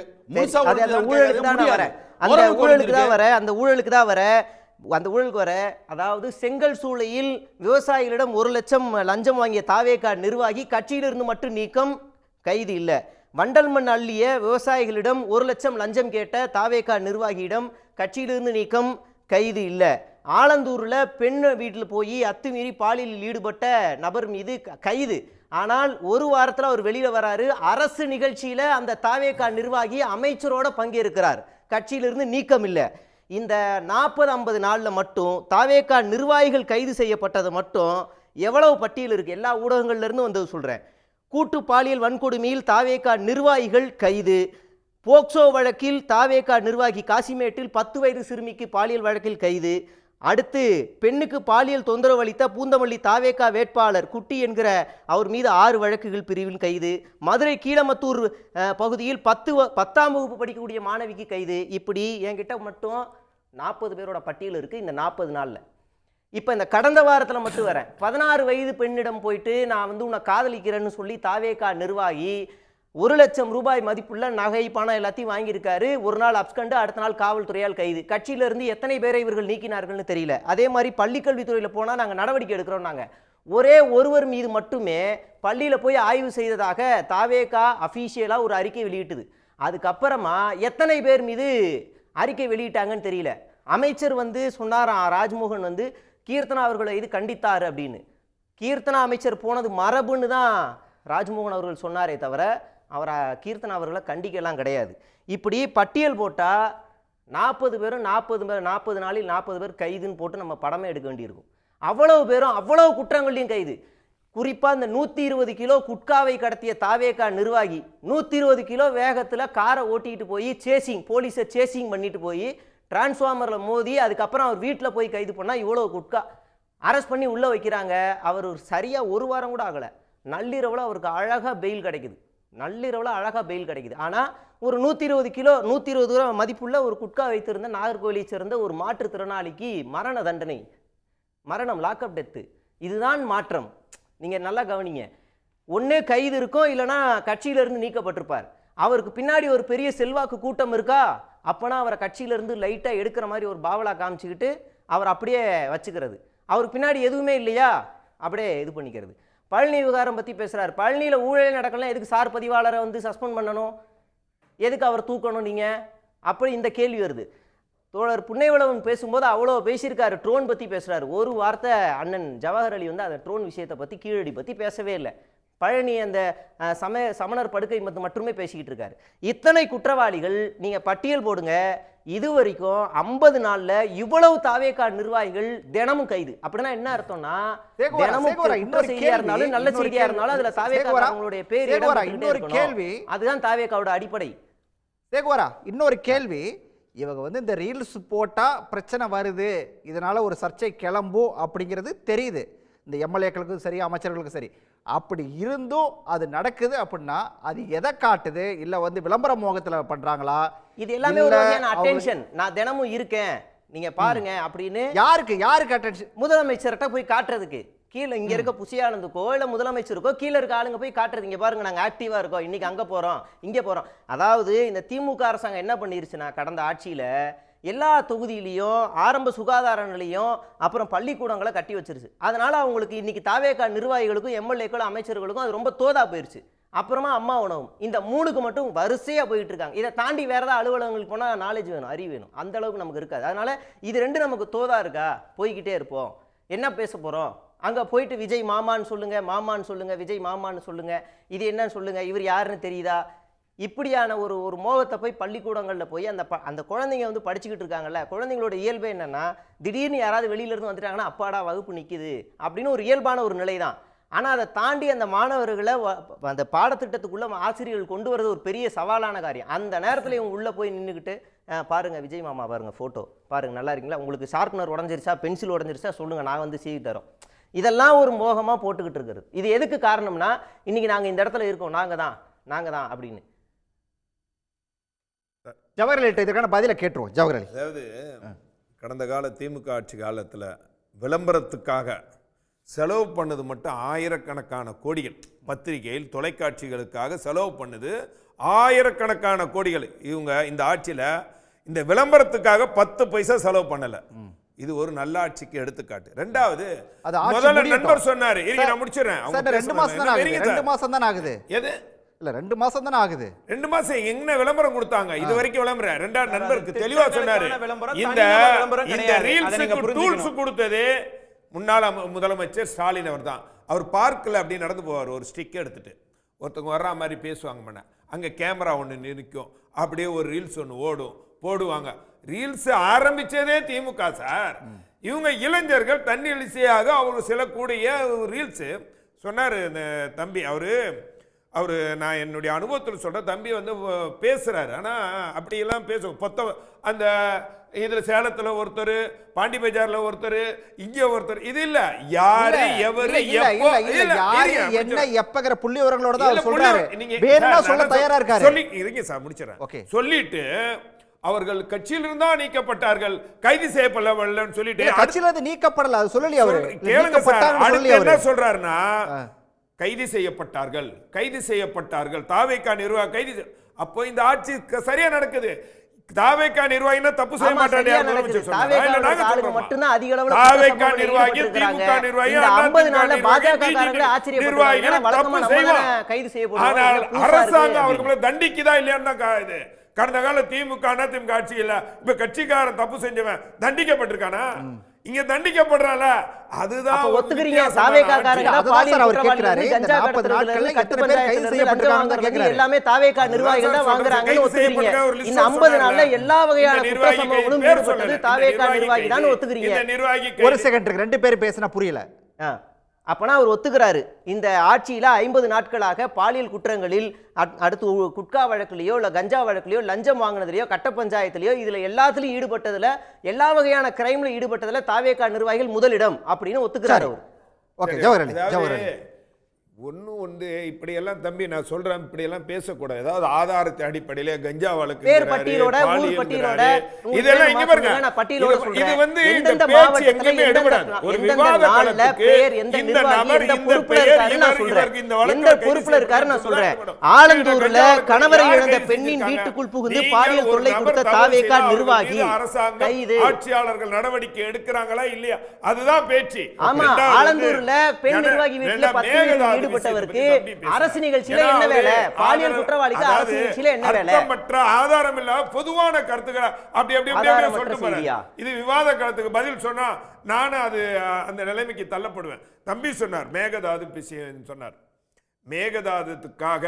அந்த ஊழலுக்கு வர, அதாவது செங்கல் சூளையில் விவசாயிகளிடம் 1 லட்சம் லஞ்சம் வாங்கிய தாவேகா நிர்வாகி கட்சியிலிருந்து மட்டும் நீக்கம், கைது இல்லை. வண்டல் மண் அள்ளிய விவசாயிகளிடம் 1 லட்சம் லஞ்சம் கேட்ட தாவேகா நிர்வாகியிடம் கட்சியிலிருந்து நீக்கம், கைது இல்லை. ஆலந்தூரில் பெண் வீட்டில் போய் அத்துமீறி பாலியலில் ஈடுபட்ட நபர் மீது கைது. ஆனால் ஒரு வாரத்தில் அவர் வெளியில் வராரு. அரசு நிகழ்ச்சியில் அந்த தாவேகா நிர்வாகி அமைச்சரோட பங்கேற்கிறார், கட்சியிலிருந்து நீக்கம் இல்லை. இந்த 40-50 நாளில் மட்டும் தாவேகா நிர்வாகிகள் கைது செய்யப்பட்டது மட்டும் எவ்வளவு பட்டியல் இருக்குது? எல்லா ஊடகங்கள்லேருந்து வந்தது சொல்கிறேன். கூட்டு பாலியல் வன்கொடுமையில் தாவேகா நிர்வாகிகள் கைது. போக்சோ வழக்கில் தாவேகா நிர்வாகி காசிமேட்டில் 10 வயது சிறுமிக்கு பாலியல் வழக்கில் கைது. அடுத்து பெண்ணுக்கு பாலியல் தொந்தரவு அளித்த பூந்தமல்லி தாவேகா வேட்பாளர் குட்டி என்கிற அவர் மீது 6 வழக்குகள் பிரிவில் கைது. மதுரை கீழமத்தூர் பகுதியில் 10ஆம் வகுப்பு படிக்கக்கூடிய மாணவிக்கு கைது. இப்படி என்கிட்ட மட்டும் 40 பேரோட பட்டியல் இருக்குது இந்த 40 நாளில். இப்போ இந்த கடந்த வாரத்தில் மட்டும் வரேன், 16 வயது பெண்ணிடம் போயிட்டு நான் வந்து உன்னை காதலிக்கிறேன்னு சொல்லி தாவேகா நிர்வாகி 1 லட்சம் ரூபாய் மதிப்புள்ள நகை பணம் எல்லாத்தையும் வாங்கியிருக்காரு. ஒரு நாள் அப்ஸ்கண்டு, அடுத்த நாள் காவல்துறையால் கைது. கட்சியிலிருந்து எத்தனை பேரை இவர்கள் நீக்கினார்கள்னு தெரியல. அதே மாதிரி பள்ளிக்கல்வித்துறையில் போனால் நாங்கள் நடவடிக்கை எடுக்கிறோம். நாங்கள் ஒரே ஒருவர் மீது மட்டுமே பள்ளியில் போய் ஆய்வு செய்ததாக தாவேகா அஃபீஷியலாக ஒரு அறிக்கை வெளியிட்டுது. அதுக்கப்புறமா எத்தனை பேர் மீது அறிக்கை வெளியிட்டாங்கன்னு தெரியல. அமைச்சர் வந்து சொன்னாராம், ராஜ்மோகன் வந்து கீர்த்தனா அவர்களை இது கண்டித்தார் அப்படின்னு. கீர்த்தனா அமைச்சர் போனது மரபுன்னு தான் ராஜ்மோகன் அவர்கள் சொன்னாரே தவிர அவரை கீர்த்தனா அவர்களை கண்டிக்கலாம் கிடையாது. இப்படி பட்டியல் போட்டால் 40 பேரும் 40 நாளில் 40 பேர் கைதுன்னு போட்டு நம்ம படமே எடுக்க வேண்டியிருக்கும். அவ்வளவு பேரும் அவ்வளவு குற்றங்களையும் கைது. குறிப்பாக இந்த 120 கிலோ குட்காவை கடத்திய தாவேகா நிர்வாகி 120 கிலோ வேகத்தில் காரை ஓட்டிகிட்டு போய் போலீஸை சேசிங் பண்ணிட்டு போய் டிரான்ஸ்ஃபார்மரில் மோதி அதுக்கப்புறம் அவர் வீட்டில் போய் கைது பண்ணால் இவ்வளோ குட்கா அரெஸ்ட் பண்ணி உள்ளே வைக்கிறாங்க. அவர் சரியாக 1 வாரம் கூட ஆகலை. நள்ளிரவில் அவருக்கு அழகாக பெயில் கிடைக்குது. ஆனால் ஒரு 120 கிலோ மதிப்புள்ள ஒரு குட்கா வைத்திருந்த நாகர்கோவிலை சேர்ந்த ஒரு மாற்றுத்திறனாளிக்கு மரண தண்டனை, மரணம், லாக்அப் டெத்து. இதுதான் மாற்றம். நீங்கள் நல்லா கவனிங்க. ஒன்றே கைது இருக்கும், இல்லைனா கட்சியிலிருந்து நீக்கப்பட்டிருப்பார். அவருக்கு பின்னாடி ஒரு பெரிய செல்வாக்கு கூட்டம் இருக்கா, அப்போனா அவரை கட்சியிலேருந்து லைட்டாக எடுக்கிற மாதிரி ஒரு பாவலா காமிச்சிக்கிட்டு அவர் அப்படியே வச்சுக்கிறது. அவருக்கு பின்னாடி எதுவுமே இல்லையா, அப்படியே இது பண்ணிக்கிறது. பழனி விவகாரம் பற்றி பேசுகிறார். பழனியில் ஊழல் நடக்கலாம், எதுக்கு சார் பதிவாளரை வந்து சஸ்பெண்ட் பண்ணணும், எதுக்கு அவர் தூக்கணும் நீங்கள், அப்படி இந்த கேள்வி வருது. தோழர் புன்னைவளவன் பேசும்போது அவ்வளோ பேசியிருக்காரு, ட்ரோன் பற்றி பேசுகிறாரு. ஒரு வார்த்தை அண்ணன் ஜவஹர் அலி வந்து அந்த ட்ரோன் விஷயத்தை பற்றி, கீழடி பற்றி பேசவே இல்லை. பழனி அந்த சமணர் படுக்கை மட்டுமே பேசிக்கிட்டு இருக்காரு. இத்தனை குற்றவாளிகள் நீங்கள் பட்டியல் போடுங்க, இது வரைக்கும் 50 நாள்ல இவ்வளவு தாவேகா நிர்வாகிகள் தினமும் கைது. அப்படின்னா என்ன அர்த்தம்னா, தினமும் குற்ற செய்தியா இருந்தாலும் நல்ல செய்தியா இருந்தாலும் அதுல தாவேகா அவங்களுடைய பேர்
இன்னொரு கேள்வி,
அதுதான் தாவேகாவோட அடிப்படை.
சேகுவரா, இன்னொரு கேள்வி, இவங்க வந்து இந்த ரீல்ஸ் போட்டா பிரச்சனை வருது, இதனால ஒரு சர்ச்சை கிளம்பும் அப்படிங்கிறது தெரியுது, இந்த எம்எல்ஏக்களுக்கும் சரி அமைச்சர்களுக்கும் சரி. அப்படி இருந்தும் அது நடக்குது அப்படின்னா அது எதை காட்டுது? இல்ல வந்து விளம்பர மோகத்துல பண்றாங்களா?
இது எல்லாமே ஒரு வகையான அட்டென்ஷன். நான் தினமும் இருக்கேன் நீங்க பாருங்க அப்படின்னு
யாருக்கு அட்டென்ஷன்?
முதலமைச்சர்கிட்ட போய் காட்டுறதுக்கு. கீழே இங்க இருக்க புசியானந்துக்கோ இல்ல முதலமைச்சருக்கோ கீழே இருக்க ஆளுங்க போய் காட்டுறது, இங்க பாருங்க நாங்க ஆக்டிவா இருக்கோம், இன்னைக்கு அங்க போறோம் இங்க போறோம். அதாவது இந்த திமுக அரசாங்கம் என்ன பண்ணிருச்சுன்னா, கடந்த ஆட்சியில எல்லா தொகுதியிலையும் ஆரம்ப சுகாதார நிலையம் அப்புறம் பள்ளிக்கூடங்களை கட்டி வச்சிருச்சு. அதனால அவங்களுக்கு இன்னைக்கு தாவேகா நிர்வாகிகளுக்கும் எம்எல்ஏக்களும் அமைச்சர்களுக்கும் அது ரொம்ப தோதா போயிருச்சு. அப்புறமா அம்மா உணவும், இந்த 3க்கு மட்டும் வரிசையா போயிட்டு இருக்காங்க. இதை தாண்டி வேற ஏதாவது அலுவலகங்களுக்கு போனா நாலேஜ் வேணும், அறிவு வேணும், அந்த அளவுக்கு நமக்கு இருக்காது. அதனால இது ரெண்டு நமக்கு தோதா இருக்கா, போய்கிட்டே இருப்போம். என்ன பேச போறோம், அங்க போயிட்டு விஜய் மாமான்னு சொல்லுங்க, மாமான்னு சொல்லுங்க, விஜய் மாமான்னு சொல்லுங்க, இது என்னன்னு சொல்லுங்க, இவர் யாருன்னு தெரியுதா, இப்படியான ஒரு மோகத்தை போய் பள்ளிக்கூடங்களில் போய் அந்த குழந்தைங்க வந்து படிச்சுக்கிட்டு இருக்காங்கல்ல, குழந்தைங்களோட இயல்பே என்னன்னா, திடீர்னு யாராவது வெளியிலேருந்து வந்துட்டாங்கன்னா அப்பாடா வகுப்பு நிற்கிது அப்படின்னு ஒரு இயல்பான ஒரு நிலை தான். ஆனால் அதை தாண்டி அந்த மாணவர்களை அந்த பாடத்திட்டத்துக்குள்ளே ஆசிரியர்கள் கொண்டு வரது ஒரு பெரிய சவாலான காரியம். அந்த நேரத்தில் இவங்க உள்ளே போய் நின்றுக்கிட்டு பாருங்கள் விஜய் மாமா பாருங்கள் ஃபோட்டோ பாருங்கள் நல்லா இருக்கீங்களா, உங்களுக்கு ஷார்ப்னர் உடஞ்சிருச்சா பென்சில் உடஞ்சிருச்சா சொல்லுங்கள் நான் வந்து செய்து தரோம். இதெல்லாம் ஒரு மோகமாக போட்டுக்கிட்டு இருக்கிறது. இது எதுக்கு காரணம்னா, இன்றைக்கி நாங்கள் இந்த இடத்துல இருக்கோம், நாங்கள் தான் அப்படின்னு.
ஜவஹர்லால் இதற்கான பதிலை கேட்டுருவோம். ஜவஹர்லால்,
அதாவது கடந்த கால திமுக ஆட்சி காலத்தில் விளம்பரத்துக்காக செலவு பண்ணது மட்டும் ஆயிரக்கணக்கான கோடிகள், பத்திரிகையில் தொலைக்காட்சிகளுக்காக செலவு பண்ணது ஆயிரக்கணக்கான கோடிகள். இவங்க இந்த ஆட்சியில் இந்த விளம்பரத்துக்காக 10 பைசா செலவு பண்ணலை. இது ஒரு நல்ல ஆட்சிக்கு எடுத்துக்காட்டு. ரெண்டாவது, முதல்ல நண்பர் சொன்னாரு, நான் முடிச்சிடறேன்,
2 மாசம் தான் ஆகுது.
எது
இல்ல 2 மாசம் தானே ஆகுது.
2 மாசம் என்ன விளம்பரம் கொடுத்தாங்க இது வரைக்கும்? விளம்பரம் ரெண்டாவது நண்பருக்கு தெளிவா சொன்னாரு. இந்த ரீல்ஸுக்கு டூல்ஸ் கொடுத்தது முன்னாள் முதலமைச்சர் ஸ்டாலின் அவர் தான். அவர் பார்க்கல அப்படி நடந்து போவார், ஒரு ஸ்டிக் எடுத்துட்டு ஒருத்தவங்க வர்ற மாதிரி பேசுவாங்க மண்ண, அங்கே கேமரா ஒன்று நிற்கும், அப்படியே ஒரு ரீல்ஸ் ஒன்று ஓடும், போடுவாங்க. ரீல்ஸ் ஆரம்பிச்சதே திமுக சார். இவங்க இளைஞர்கள் தன்னிச்சையாக அவங்க சில கூடிய ரீல்ஸ் சொன்னார் இந்த தம்பி. அவரு நான் என்னுடைய அனுபவத்தில் சொல்ற தம்பி வந்து பேசுறாரு. ஆனால் அப்படியெல்லாம் பேசுவோம். அந்த இதில் சேலத்தில் ஒருத்தர், பாண்டி பஜாரில் ஒருத்தர், இங்கே ஒருத்தர், இது இல்லை யாரு எவரு
என்ன எப்பங்கிற புள்ளி விவரங்களோட தான் சொல்றாரு. வேணும்னா சொல்ல தயாரா இருக்காரு.
சொல்லி இருங்க சார், முடிச்சிடறேன். ஓகே, சொல்லிட்டு அவர்கள் கட்சியிலிருந்து நீக்கப்பட்டார்கள், கைது செய்யப்படலன்னு சொல்லிட்டு
கட்சியிலிருந்து நீக்கப்படல அது சொல்லலையே அவரு.
கேளுங்க சார், அடுத்து என்ன சொல்றாருன்னா, கைது செய்யப்பட்டார்கள் தாவேகா நிர்வாக கைது. அப்போ இந்த ஆட்சி சரியா நடக்குது. தாவேகா நிர்வாகினா தப்பு செய்ய மாட்டாங்க. அரசாங்கம் அவர்களை தண்டிக்குதா இல்லையான்னு இது. கடந்த கால திமுக அதிமுக ஆட்சி இல்ல, இப்ப கட்சிக்காரன் தப்பு செஞ்சவன் தண்டிக்கப்பட்டிருக்கானா? இங்க தண்டிக்கப்படுறால, அதுதான்
ஒத்துக்கிறீங்க. தாவேகாக்காரங்க பாலியல் குற்றவாளிகள், கஞ்சா கடத்தல்ல கட்டு பஞ்சாயத்துல லஞ்சம் வாங்குறது எல்லாமே தாவேகா நிர்வாகிகள் தான் வாங்குறாங்கன்னு ஒத்துக்கிறீங்க. இந்த 50 நாள்ல எல்லா வகையான குற்ற சம்பவங்களும் ஈடுபட்டது தாவேகா நிர்வாகி தான் ஒத்துக்கிறீங்க.
ஒரு செகண்ட், 2 பேர் பேசினா புரியல.
அப்பனா அவர் ஒத்துக்கிறாரு, இந்த ஆட்சியில 50 நாட்களாக பாலியல் குற்றங்களில், அடுத்து குட்கா வழக்குலையோ இல்ல கஞ்சா வழக்குலையோ லஞ்சம் வாங்கினதுலையோ கட்ட பஞ்சாயத்துலையோ இதுல எல்லாத்துலயும் ஈடுபட்டதுல, எல்லா வகையான கிரைம்ல ஈடுபட்டதுல தாவேகா நிர்வாகிகள் முதலிடம் அப்படின்னு ஒத்துக்கிறாரு அவர்.
ஓகே, ஜவஹர்லால்
ஒன்று இப்படியெல்லாம் தம்பி நான் சொல்றேன், இப்படியெல்லாம் பேசக்கூடாது. ஏதாவது ஆதாரத்தை அடிப்படையில கஞ்சா வழக்கு
பேர் பட்டியலோட ஊர் பட்டியலோட
இதெல்லாம் இங்க பாருங்க. இது வந்து இந்த பேச்சு எங்கேயுமே எடுபடாது. ஒரு விவாத களத்துக்கு இந்த நபர் இந்த பெயர் இவருக்கு இந்த
எந்த பொறுப்புல இருக்காரு நான் சொல்றேன். ஆலந்தூர்ல கணவரை இழந்த பெண்ணின் வீட்டுக்குள் புகுந்து பாலியல் தொல்லை கொடுத்த தாவேகா நிர்வாகி கைது.
ஆட்சியாளர்கள் நடவடிக்கை எடுக்கிறாங்களா இல்லையா, அதுதான் பேச்சு.
ஆமா, ஆலந்தூர்ல பெண் நிர்வாகி வீட்டுல 10 ஈடுபட்டவருக்கு அரசு நிகழ்ச்சியில என்ன வேலை, பாலியல் குற்றவாளிக்கு அரசு நிகழ்ச்சியில என்ன வேலை?
அர்த்தமற்ற ஆதாரம் இல்ல பொதுவான கருத்துக்களை அப்படி சொல்லிட்டு பாருங்க. இது விவாத களத்துக்கு பதில் சொன்னா நானும் அது அந்த நிலைமைக்கு தள்ளப்படுவேன். தம்பி சொன்னார் மேகதாது சொன்னார். மேகதாதுக்காக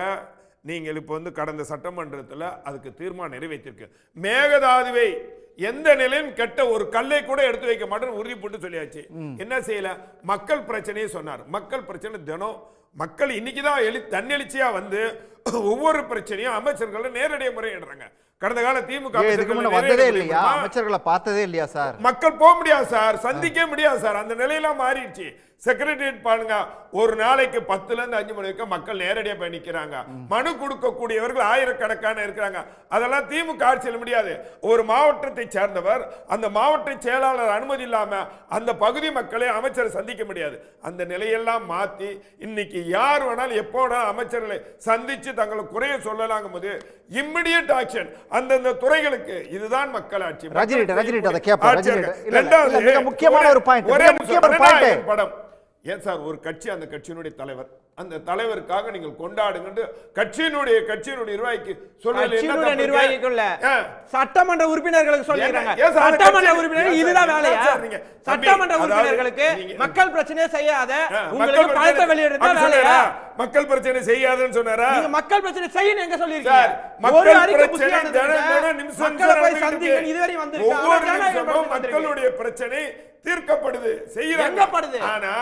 நீங்கள் இப்போ வந்து கடந்த சட்டமன்றத்தில் அதுக்கு தீர்மானம் நிறைவேற்றிருக்கு. மேகதாதுவை எந்த நிலையும் கெட்ட ஒரு கல்லை கூட எடுத்து வைக்க மாட்டேன்னு உறுதி போட்டு சொல்லியாச்சு. என்ன செய்யல, மக்கள் பிரச்சனையை சொன்னார். மக்கள் பிரச்சனை தினம் மக்கள் இன்னைக்குதான் தன்னெழுச்சியா வந்து ஒவ்வொரு பிரச்சனையும் அமைச்சர்கள் நேரடியாக முறையிடுறாங்க. கடந்த கால திமுக
அமைச்சர்களை பார்த்ததே இல்லையா சார்?
மக்கள் போக முடியாது சார், சந்திக்க முடியாது சார். அந்த நிலையெல்லாம் மாறிடுச்சு. செக்ரட்டரியேட் பாருங்க, ஒரு நாளைக்கு 10 to 5 மணி வரைக்கும் மக்கள் நேரடியாக போய் நிற்கிறாங்க. மனு கொடுக்கக்கூடியவர்கள் ஆயிரக்கணக்கான இருக்கிறாங்க. அதெல்லாம் திமுக ஆட்சியில் முடியாது. ஒரு மாவட்டத்தை சேர்ந்தவர் அந்த மாவட்ட செயலாளர் அனுமதி இல்லாம அந்த பகுதி மக்களை அமைச்சர் சந்திக்க முடியாது. அந்த நிலையெல்லாம் மாத்தி இன்னைக்கு யார் வேணாலும் எப்போ அமைச்சர்களை சந்திச்சு தங்களை குறைய சொல்லலாங்கும் போது இம்மிடியட் ஆக்ஷன் அந்தந்த துறைகளுக்கு. இதுதான் மக்கள் ஆட்சி. படம் ஏன் சார், ஒரு கட்சி அந்த கட்சியினுடைய தலைவர், அந்த தலைவருக்காக நீங்கள் கொண்டாடுங்க கட்சியினுடைய நிர்வாகிக்கு சொல்ல,
நிர்வாகிக்குள்ள சட்டமன்ற உறுப்பினர்களுக்கு சொல்லிடுறாங்க. சட்டமன்ற உறுப்பினர் இதுதான் வேலையா? சட்டமன்ற உறுப்பினர்களுக்கு மக்கள் பிரச்சனை செய்யாத, உங்களுக்கு பணத்தை வெளியிடுறதா வேலையா?
மக்கள் பிரச்சனை செய்யாதுன்னு சொன்னாரா?
நீங்க மக்கள் பிரச்சனை செய்யணும் எங்க சொல்லிருக்கீங்க? ஒரு அறிக்கை
மக்களுடைய பிரச்சனை தீர்க்கப்படுது, செய்யறாங்க. ஆனா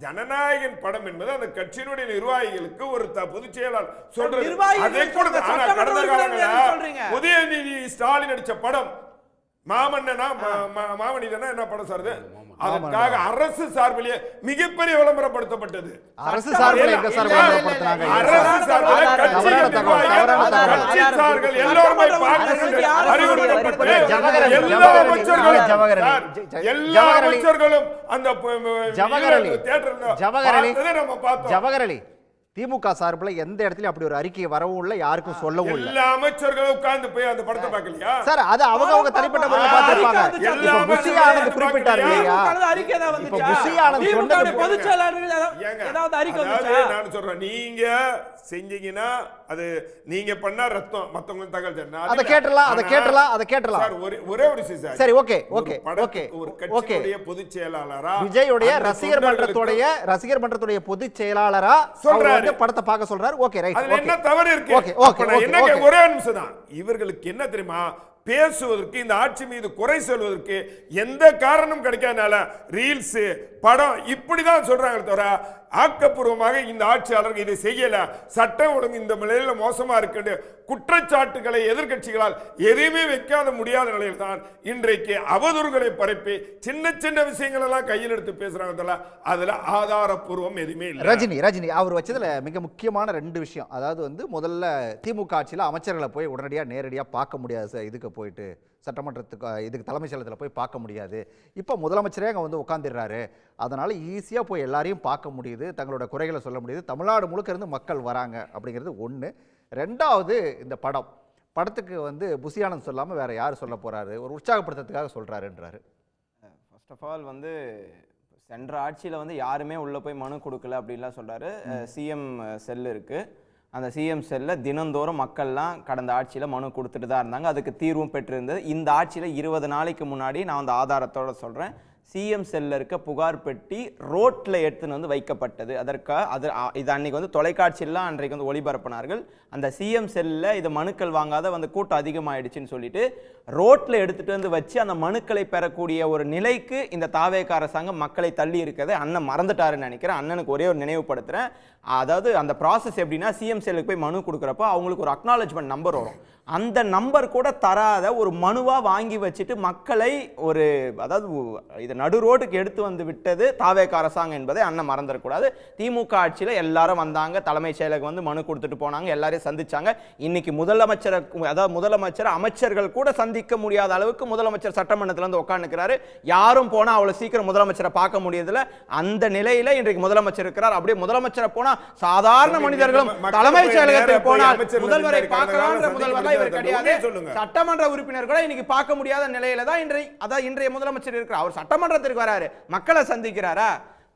ஜனநாயகன் படம் என்பது அந்த கட்சியினுடைய நிர்வாகிகளுக்கு ஒரு பொதுச் செயலாளர் சொல்றது. அதை கூட கடந்த காலங்களில் உதயநிதி ஸ்டாலின் நடிச்ச படம் மாமன்னனா மாமனிதனா என்ன படம் சார்? அதற்காக அரசு சார்பிலேயே மிகப்பெரிய விளம்பரப்படுத்தப்பட்டது.
அரசு சார்பில் எங்க சார் விளம்பரப்படுத்துறாங்க? அரசு சார்பில்
கட்சியாளர்கள் எல்லாரும் அறிவுறுத்தப்பட்டு எல்லா அமைச்சர்களும் அந்த
ஜவஹர்லி திமுக சார்பில் எந்த இடத்துலயும் அப்படி ஒரு அறிக்கை வரவும் இல்லை, யாருக்கும் சொல்லவும் இல்லை.
எல்லா அமைச்சர்களும் உட்கார்ந்து போய் அந்த படத்தை பார்க்கலையா
சார்? அது அவங்க தனிப்பட்ட முறையில் பார்த்திருப்பாங்க. இப்ப புஷி ஆனந்த் குறிப்பிட்டார் இல்லையா? இப்ப புஷி ஆனந்த் சொன்னது
பொதுச் செயலாளர்கள் ஏதாவது அறிக்கை வந்துச்சா?
நான் சொல்றேன், நீங்க செஞ்சீங்கன்னா அது நீங்க பண்ணா ரத்தம் மத்தவங்க தகவல் சொன்னா
அத கேட்டறலாம்
சார். ஒரே ஒரு விஷயம்.
சரி, ஓகே.
ஒரு கட்சியுடைய பொதுச் செயலாளரா
விஜயுடைய ரசிகர் மன்றத்துடைய பொதுச் செயலாளரா சொல்றாரு, படத்தை பார்க்க சொல்றாரு. Okay, right.
அதுல என்ன தவறு இருக்கு? என்ன ஒரே நிமிஷம் தான். இவர்களுக்கு என்ன தெரியுமா, பேசுவதற்கு இந்த ஆட்சி மீது குறை சொல்வதற்கு எந்த காரணம் கிடைக்காதனால ரீல்ஸ் படம் இப்படிதான் சொல்றாங்க தவிர ஆக்கப்பூர்வமாக இந்த ஆட்சியாளர்கள் இதை செய்யல, சட்டம் ஒழுங்கு இந்த நிலையில மோசமா இருக்கு குற்றச்சாட்டுகளை எதிர்கட்சிகளால் எதையுமே வைக்காத முடியாத நிலையில் தான் இன்றைக்கு அவதூறுகளை பரப்பி சின்ன சின்ன விஷயங்கள் எல்லாம் கையில் எடுத்து பேசுறாங்க. அதுல ஆதாரப்பூர்வம் எதுவுமே இல்லை.
ரஜினி அவர் வச்சதுல மிக முக்கியமான 2 விஷயம். அதாவது வந்து முதல்ல திமுக ஆட்சியில் அமைச்சர்களை போய் உடனடியாக நேரடியாக பார்க்க முடியாது சார். இதுக்கு போயிட்டு சட்டமன்றத்துக்கு இதுக்கு தலைமைச் செயலகத்தில் போய் பார்க்க முடியாது. இப்போ முதலமைச்சரே அங்கே வந்து உட்காந்துடுறாரு. அதனால் ஈஸியாக போய் எல்லாரையும் பார்க்க முடியுது, தங்களோட குறைகளை சொல்ல முடியுது. தமிழ்நாடு முழுக்க இருந்து மக்கள் வராங்க அப்படிங்கிறது ஒன்று. 2வது இந்த படத்துக்கு வந்து புஷி ஆனந்த் சொல்லாமல் வேற யார் சொல்ல போறாரு? ஒரு உற்சாகப்படுத்துறதுக்காக சொல்றாருன்றாரு.
ஃபர்ஸ்ட் ஆஃப் ஆல் வந்து சென்ற ஆட்சியில் வந்து யாருமே உள்ளே போய் மனு கொடுக்கல அப்படின்லாம் சொல்றாரு. சிஎம் செல் இருக்கு. அந்த சிஎம் செல்லில் தினந்தோறும் மக்கள்லாம் கடந்த ஆட்சியில் மனு கொடுத்துட்டு தான் இருந்தாங்க. அதுக்கு தீர்வும் பெற்றிருந்தது. இந்த ஆட்சியில் 20 நாளைக்கு முன்னாடி நான் அந்த ஆதாரத்தோடு சொல்கிறேன், சிஎம் செல்லில் இருக்க புகார் பெட்டி ரோட்டில் எடுத்துன்னு வந்து வைக்கப்பட்டது. இது அன்றைக்கி வந்து தொலைக்காட்சியெல்லாம் அன்றைக்கு வந்து ஒளிபரப்பினார்கள். அந்த சிஎம் செல்லில் இது மனுக்கள் வாங்காத வந்து கூட்டம் அதிகமாகிடுச்சின்னு சொல்லிட்டு ரோட்டில் எடுத்துகிட்டு வந்து வச்சு அந்த மனுக்களை பெறக்கூடிய ஒரு நிலைக்கு இந்த தாவேக அரசாங்கம் மக்களை தள்ளி இருக்கிறது அண்ணன் மறந்துட்டாருன்னு நினைக்கிறேன். அண்ணனுக்கு ஒரே ஒரு நினைவுபடுத்துகிறேன். அதாவது அந்த ப்ராசஸ் எப்படின்னா, சிஎம் செல்லுக்கு போய் மனு கொடுக்குறப்போ அவங்களுக்கு ஒரு அக்னாலஜ்மெண்ட் நம்பர் வரும். அந்த நம்பர் கூட தராத ஒரு மனுவா வாங்கி வச்சுட்டு மக்களை ஒரு அதாவது இதை நடு ரோட்டுக்கு எடுத்து வந்து விட்டது தாவேக அரசாங்கம் என்பதை அண்ணன் மறந்துடக்கூடாது. திமுக ஆட்சியில் எல்லாரும் வந்தாங்க, தலைமைச் செயலகம் வந்து மனு கொடுத்துட்டு போனாங்க, எல்லாரையும் சந்திச்சாங்க. இன்னைக்கு முதலமைச்சர் அதாவது முதலமைச்சர் அமைச்சர்கள் கூட சந்திக்க முடியாத அளவுக்கு முதலமைச்சர் சட்டமன்றத்தில் வந்து உட்காந்துக்கிறாரு. யாரும் போனா அவ்வளவு சீக்கிரம் முதலமைச்சரை பார்க்க முடியதில்லை. அந்த நிலையில இன்றைக்கு முதலமைச்சர் இருக்கிறார். அப்படியே முதலமைச்சரை போனா சாதாரண மனிதர்களும் தலைமைச் செயலகத்தில் போனால் முதல்வரை பார்க்கலான்ற முதல்வர் இவர் கிடையாது. சட்டமன்ற உறுப்பினர் கூட இன்னைக்கு பார்க்க முடியாத நிலையில தான் இன்றைய முதலமைச்சர் இருக்கிறார். அவர் சட்டமன்றத்திற்கு வராரு, மக்களை சந்திக்கிறாரா,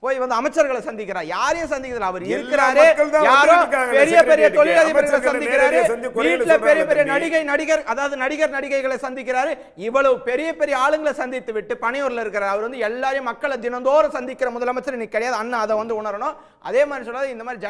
போய் வந்து அமைச்சர்களை சந்திக்கிறார், யாரையும் சந்திக்கிறார். அவர் இருக்கிறாரு, யாரோ பெரிய பெரிய தொழிலதிபர்களை சந்திக்கிறாரு, வீட்டுல பெரிய பெரிய நடிகர் நடிகைகளை சந்திக்கிறாரு. இவ்வளவு பெரிய பெரிய ஆளுங்களை சந்தித்து விட்டு பணியூர்ல இருக்கிறார். அவர் வந்து எல்லாரையும் மக்களை தினந்தோறும் சந்திக்கிற முதலமைச்சர் இன்னைக்கு கிடையாது. அண்ணா அதை வந்து உணரணும். அதே மாதிரி சொல்லாது இந்த மாதிரி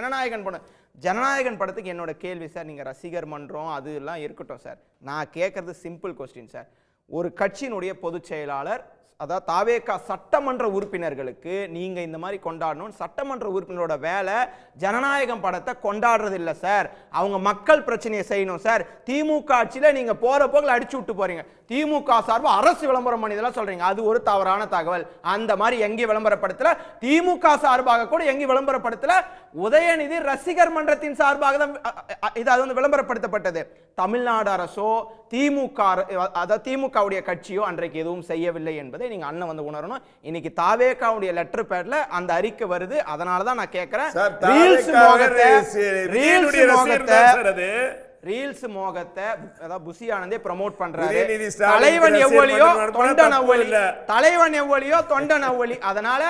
ஜனநாயகன் படத்துக்கு என்னோட கேள்வி சார், நீங்க ரசிகர் மன்றம் அது எல்லாம் இருக்கட்டும் சார், நான் கேட்கறது சிம்பிள் கொஸ்டின் சார். ஒரு கட்சியினுடைய பொதுச் செயலாளர் அதாவது தாவேகா சட்டமன்ற உறுப்பினர்களுக்கு நீங்க இந்த மாதிரி கொண்டாடணும். சட்டமன்ற உறுப்பினரோட வேலை ஜனநாயகம் படத்தை கொண்டாடுறது இல்லை சார், அவங்க மக்கள் பிரச்சனையை செய்யணும் சார். திமுக ஆட்சியில நீங்க போற போக்கில் அடிச்சு விட்டு போறீங்க. திமுக சார்பு அரசு விளம்பரம் பண்ணி இதெல்லாம் சொல்றீங்க, அது ஒரு தவறான தகவல். அந்த மாதிரி எங்கேயும் விளம்பரப்படுத்தல. திமுக சார்பாக கூட எங்கேயும் விளம்பரப்படுத்தல. உதயநிதி ரசிகர் மன்றத்தின் சார்பாக தான் இது அது வந்து விளம்பரப்படுத்தப்பட்டது. தமிழ்நாடு அரசோ திமுகவுடைய கட்சியோ அன்றைக்கு எதுவும் செய்யவில்லை என்பதை நீங்க அண்ணன் வந்து உணரணும். இன்னைக்கு தாவேகாவுடைய லெட்டர் பேட்ல அந்த அறிக்கை வருது. அதனால தான் நான் கேட்கிறேன், ரீல்ஸ் மோகத்தை அதாவது புசி ஆனந்தே ப்ரோமோட் பண்றாரு. தலைவன் எவ்வளியோ தொண்டன் அவ்வளி. அதனால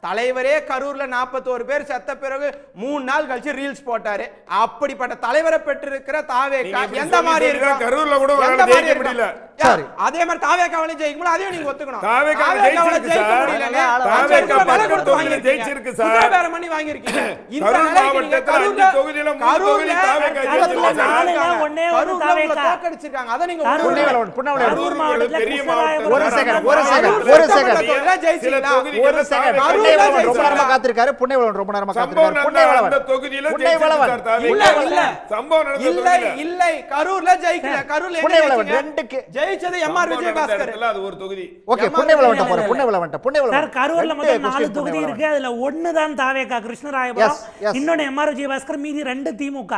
தலைவரே கரூர்ல 41 பேர் செத்த பிறகு 3 நாள் கழிச்சு ரீல்ஸ் போட்டாரு. அப்படிப்பட்ட தலைவரை பெற்றிருக்கிற தாவேகா எந்த மாதிரி இருக்கு? கரூர்ல கூட ஜெயிக்க முடியல. அதே மாதிரி தாவேகாவளையும் ஜெயிக்க முடியல. அதையும் நீங்க ஒத்துக்கணும். தாவேகாவளை ஜெயிக்க முடியல. தாவேகா பல தொகுதியில ஜெயிச்சிருக்கு சார். வேற மணி வாங்கி இருக்கீங்க. இந்த நிலைக்கு கரூர்ல 5 தொகுதியில 3 தொகுதி தாவேகா ஜெயிச்சிருக்காங்க. ஒண்ணே ஒரு தாவேகா தோக்கடிச்சிருக்காங்க. அத நீங்க கரூர் மாவட்டத்துல பெரிய மாவட்டம். ஒரு செகண்ட் ஜெயிச்சிருக்காங்க. ஒரு செகண்ட் ரொம்ப நேரமா காத்திருக்காரு. புண்ணைவளவன் ரொம்ப நேரமா காத்திருக்காரு. புண்ணைவளவன் தொகுதியில இல்லை கரூர்ல ஜெயிக்கல. கரூர்ல புண்ணைவளவன் ரெண்டுக்கு ஜெயிச்சது எம்ஆர் விஜயபாஸ்கர். இல்ல அது ஒரு தொகுதி. ஓகே புண்ணைவளவன் போற புண்ணைவளவன் சார் கரூர்ல மொத்தம் 4 தொகுதி இருக்கு. அதுல ஒன்னு தான் தாவேகா கிருஷ்ணராயபுரம், இன்னொன்னு எம்ஆர் விஜயபாஸ்கர், மீதி 2 திமுக.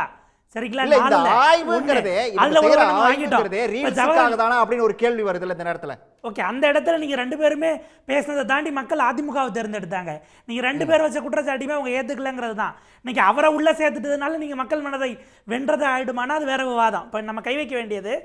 சரிங்களா? இந்த ஆய்வுங்கிறதே அதுல ஒரு வாங்கிட்டோம் ரீல்ஸ்க்காக தானா அப்படின்னு ஒரு கேள்வி வருது இந்த நேரத்துல. ஓகே, அந்த இடத்துல நீங்க 2 பேருமே பேசினதை தாண்டி மக்கள் அதிமுகவை தேர்ந்தெடுத்தாங்க. நீங்க 2 பேர் வச்ச குற்றச்சாட்டுமே அவங்க ஏத்துக்கலங்கிறது தான். இன்னைக்கு அவரை உள்ள சேர்த்துட்டதுனால நீங்க மக்கள் மனதை வென்றதை ஆயிடுமானா அது வேற விவாதம். இப்ப நம்ம கை வைக்க வேண்டியது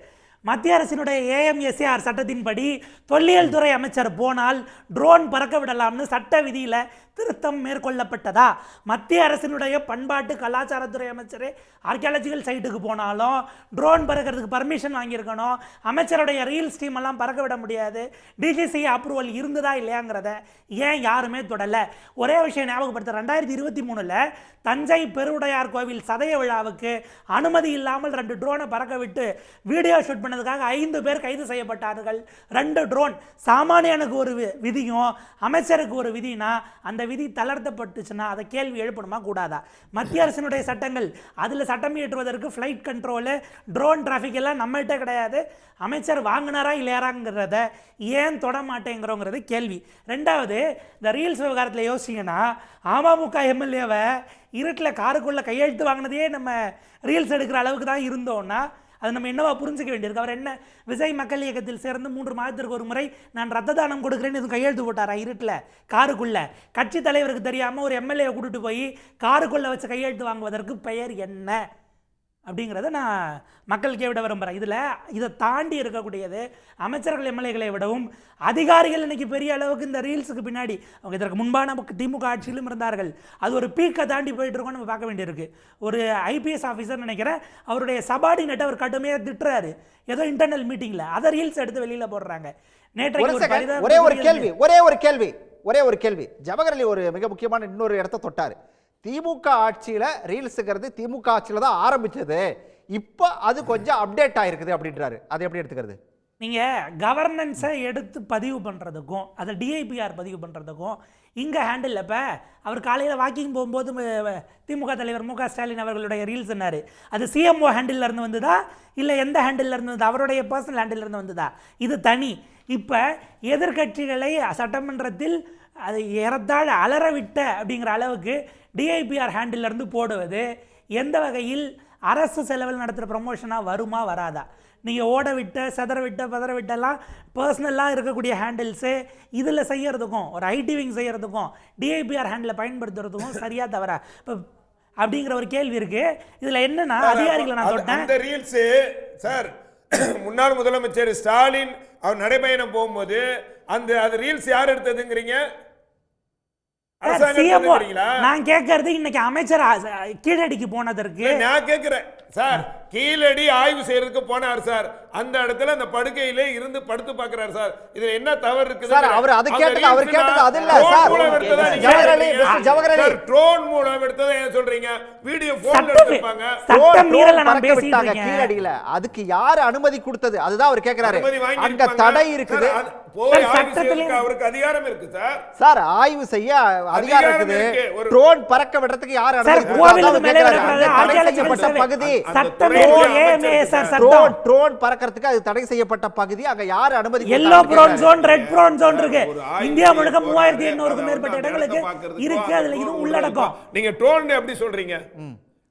மத்திய அரசினுடைய ஏஎம்எஸ்ஏஆர் சட்டத்தின்படி தொல்லியல் துறை அமைச்சர் போனால் ட்ரோன் பறக்க விடலாம்னு சட்ட விதியில திருத்தம் மேற்கொள்ளப்பட்டதா? மத்திய அரசினுடைய பண்பாட்டு கலாச்சாரத்துறை அமைச்சரே ஆர்கியாலஜிக்கல் சைட்டுக்கு போனாலும் ட்ரோன் பறக்கிறதுக்கு பர்மிஷன் வாங்கியிருக்கணும். அமைச்சருடைய ரீல்ஸ் டீம் எல்லாம் பறக்க விட முடியாது. டிஜிசி அப்ரூவல் இருந்ததா இல்லையாங்கிறத ஏன் யாருமே தொடலை? ஒரே விஷயம் ஞாபகப்படுத்த, 2023 தஞ்சை பெருவுடையார் கோவில் சதய விழாவுக்கு அனுமதி இல்லாமல் 2 ட்ரோனை பறக்க விட்டு வீடியோ ஷூட் பண்ணதுக்காக 5 பேர் கைது செய்யப்பட்டார்கள். 2 ட்ரோன். சாமானியனுக்கு ஒரு விதியும் அமைச்சருக்கு ஒரு விதினா அந்த விதி தளர்த்தப்பட்டுச்சுன்னா அதை கேள்வி எழுப்பணுமா கூடாதா? மத்திய அரசினுடைய சட்டங்கள் அதில் சட்டம் இயற்றுவதற்கு ஃப்ளைட் கண்ட்ரோலு ட்ரோன் டிராஃபிக் எல்லாம் நம்மகிட்ட கிடையாது. அமைச்சர் வாங்கினாரா இல்லையாராங்கிறத ஏன் தொட மாட்டேங்கிறோங்கிறது கேள்வி. 2வது, இந்த ரீல்ஸ் விவகாரத்தில் யோசிச்சிங்கன்னா அமமுக எம்எல்ஏவை இருட்டில் காருக்குள்ளே கையெழுத்து வாங்கினதே நம்ம ரீல்ஸ் எடுக்கிற அளவுக்கு தான் இருந்தோம்னா அது நம்ம என்னவா புரிஞ்சுக்க வேண்டியிருக்கு? அவர் என்ன விஜய் மக்கள் இயக்கத்தில் சேர்ந்து 3 மாதத்திற்கு ஒரு முறை நான் ரத்த தானம் கொடுக்குறேன்னு இது கையெழுத்து போட்டாரா இருட்டில் காருக்குள்ளே? கட்சி தலைவருக்கு தெரியாமல் ஒரு எம்எல்ஏவை கூட்டிட்டு போய் காருக்குள்ளே வச்சு கையெழுத்து வாங்குவதற்கு பெயர் என்ன அப்படிங்கிறத நான் மக்களுக்கே விட விரும்புகிறேன். இதை தாண்டி இருக்கக்கூடியது அமைச்சர்கள் எம்எல்ஏகளை விடவும் அதிகாரிகள் இன்னைக்கு பெரிய அளவுக்கு இந்த ரீல்ஸுக்கு பின்னாடி அவங்க இதற்கு முன்பான திமுக ஆட்சியிலும் இருந்தார்கள். அது ஒரு பீக்கை தாண்டி போயிட்டு இருக்கோம். நம்ம பார்க்க வேண்டியிருக்கு. ஒரு ஐபிஎஸ் ஆஃபீஸர் நினைக்கிறேன், அவருடைய சபார்டினேட்டை அவர் கடுமையாக திட்டுறாரு ஏதோ இன்டர்னல் மீட்டிங்கில். அதை ரீல்ஸ் எடுத்து வெளியில் போடுறாங்க. நேற்றைக்கு ஒரே ஒரு கேள்வி ஜவஹர் அலி ஒரு மிக முக்கியமான இன்னொரு இடத்த தொட்டார். திமுக ஆட்சியில ரீல்ஸுங்கிறது திமுக ஆட்சியில தான் ஆரம்பிச்சது, இப்போ அது கொஞ்சம் அப்டேட் ஆயிருக்குது அப்படின்றாரு. அதை எப்படி எடுத்துக்கிறது? நீங்க கவர்னன்ஸை எடுத்து பதிவு பண்றதுக்கும் அதை டிஐபிஆர் பதிவு பண்றதுக்கும்
இங்கே ஹேண்டில். இப்போ அவர் காலையில் வாக்கிங் போகும்போது திமுக தலைவர் மு க ஸ்டாலின் அவர்களுடைய ரீல்ஸ் சொன்னார். அது சிஎம்ஓ ஹேண்டில் இருந்து வந்ததா இல்லை எந்த ஹேண்டில் இருந்து வந்ததா? அவருடைய பர்சனல் ஹேண்டில் இருந்து வந்ததா? இது தனி. இப்போ எதிர்கட்சிகளை சட்டமன்றத்தில் அது ஏறத்தாழ அலறவிட்ட அப்படிங்கிற அளவுக்கு டிஐபிஆர் ஹேண்டில் இருந்து போடுவது எந்த வகையில் அரசு செலவில் நடத்துகிற ப்ரமோஷனாக வருமா வராதா? நீங்கள் ஓட விட்ட செதற விட்ட பதற விட்டெல்லாம் பர்சனலாக இருக்கக்கூடிய ஹேண்டில்ஸு இதில் செய்கிறதுக்கும் ஒரு ஐடி விங் செய்கிறதுக்கும் டிஐபிஆர் ஹேண்டில் பயன்படுத்துறதுக்கும் சரியா தவறா இப்போ அப்படிங்கிற ஒரு கேள்வி இருக்கு. இதில் என்னன்னா அதிகாரிகளை நான் தொட்டேன்.
அந்த ரீல்ஸ் சார் முன்னாள் முதலமைச்சர் ஸ்டாலின் அவர் நடைபயணம் போகும்போது அது ரீல்ஸ் யார் எடுத்ததுங்கிறீங்க?
நான் கேட்கறது இன்னைக்கு அமைச்சர் கீழடிக்கு போனதற்கு
நான் கேட்கிறேன் சார். கீழடி ஆய்வு செய்யறதுக்கு போனார் சார். அந்த இடத்துல அந்த படுக்கையிலே இருந்து படுத்து பார்க்கிறார் சார். இதுல என்ன தவறு இருக்குது
சார்? அவர் அது கேட்டது அது இல்ல சார்.
ஜவஹர்லால் ட்ரோன் மூலம் எடுத்ததை ஏன் சொல்றீங்க? வீடியோ போன்ல எடுத்துப்பாங்க.
சட்டம் மீறல நான் பேசிட்டு இருக்கேன்.
கீழடியில அதுக்கு யார் அனுமதி கொடுத்தது? அதுதான் அவர் கேக்குறாரு. அங்க தடை இருக்குது.
போய் ஆய்வு செய்யறதுக்கு அவருக்கு அதிகாரம் இருக்கு சார்.
சார் ஆய்வு செய்ய அதிகாரம் இருக்குது. ட்ரோன் பறக்க விடுறதுக்கு யார் அனுமதி கொடுத்தாங்க? பகுதி ட்ரோன் பறக்கிறதுக்கு அது தடை செய்யப்பட்ட பகுதி. அங்க யார் அனுமதி?
Yellow prone zone, red prone zone இருக்கு. இந்தியா முழுக்க 3800க்கும் மேற்பட்ட இடங்களுக்கு இருக்கு. அதுல இது உள்ளடக்கம்.
நீங்க ட்ரோன் எப்படி சொல்றீங்க?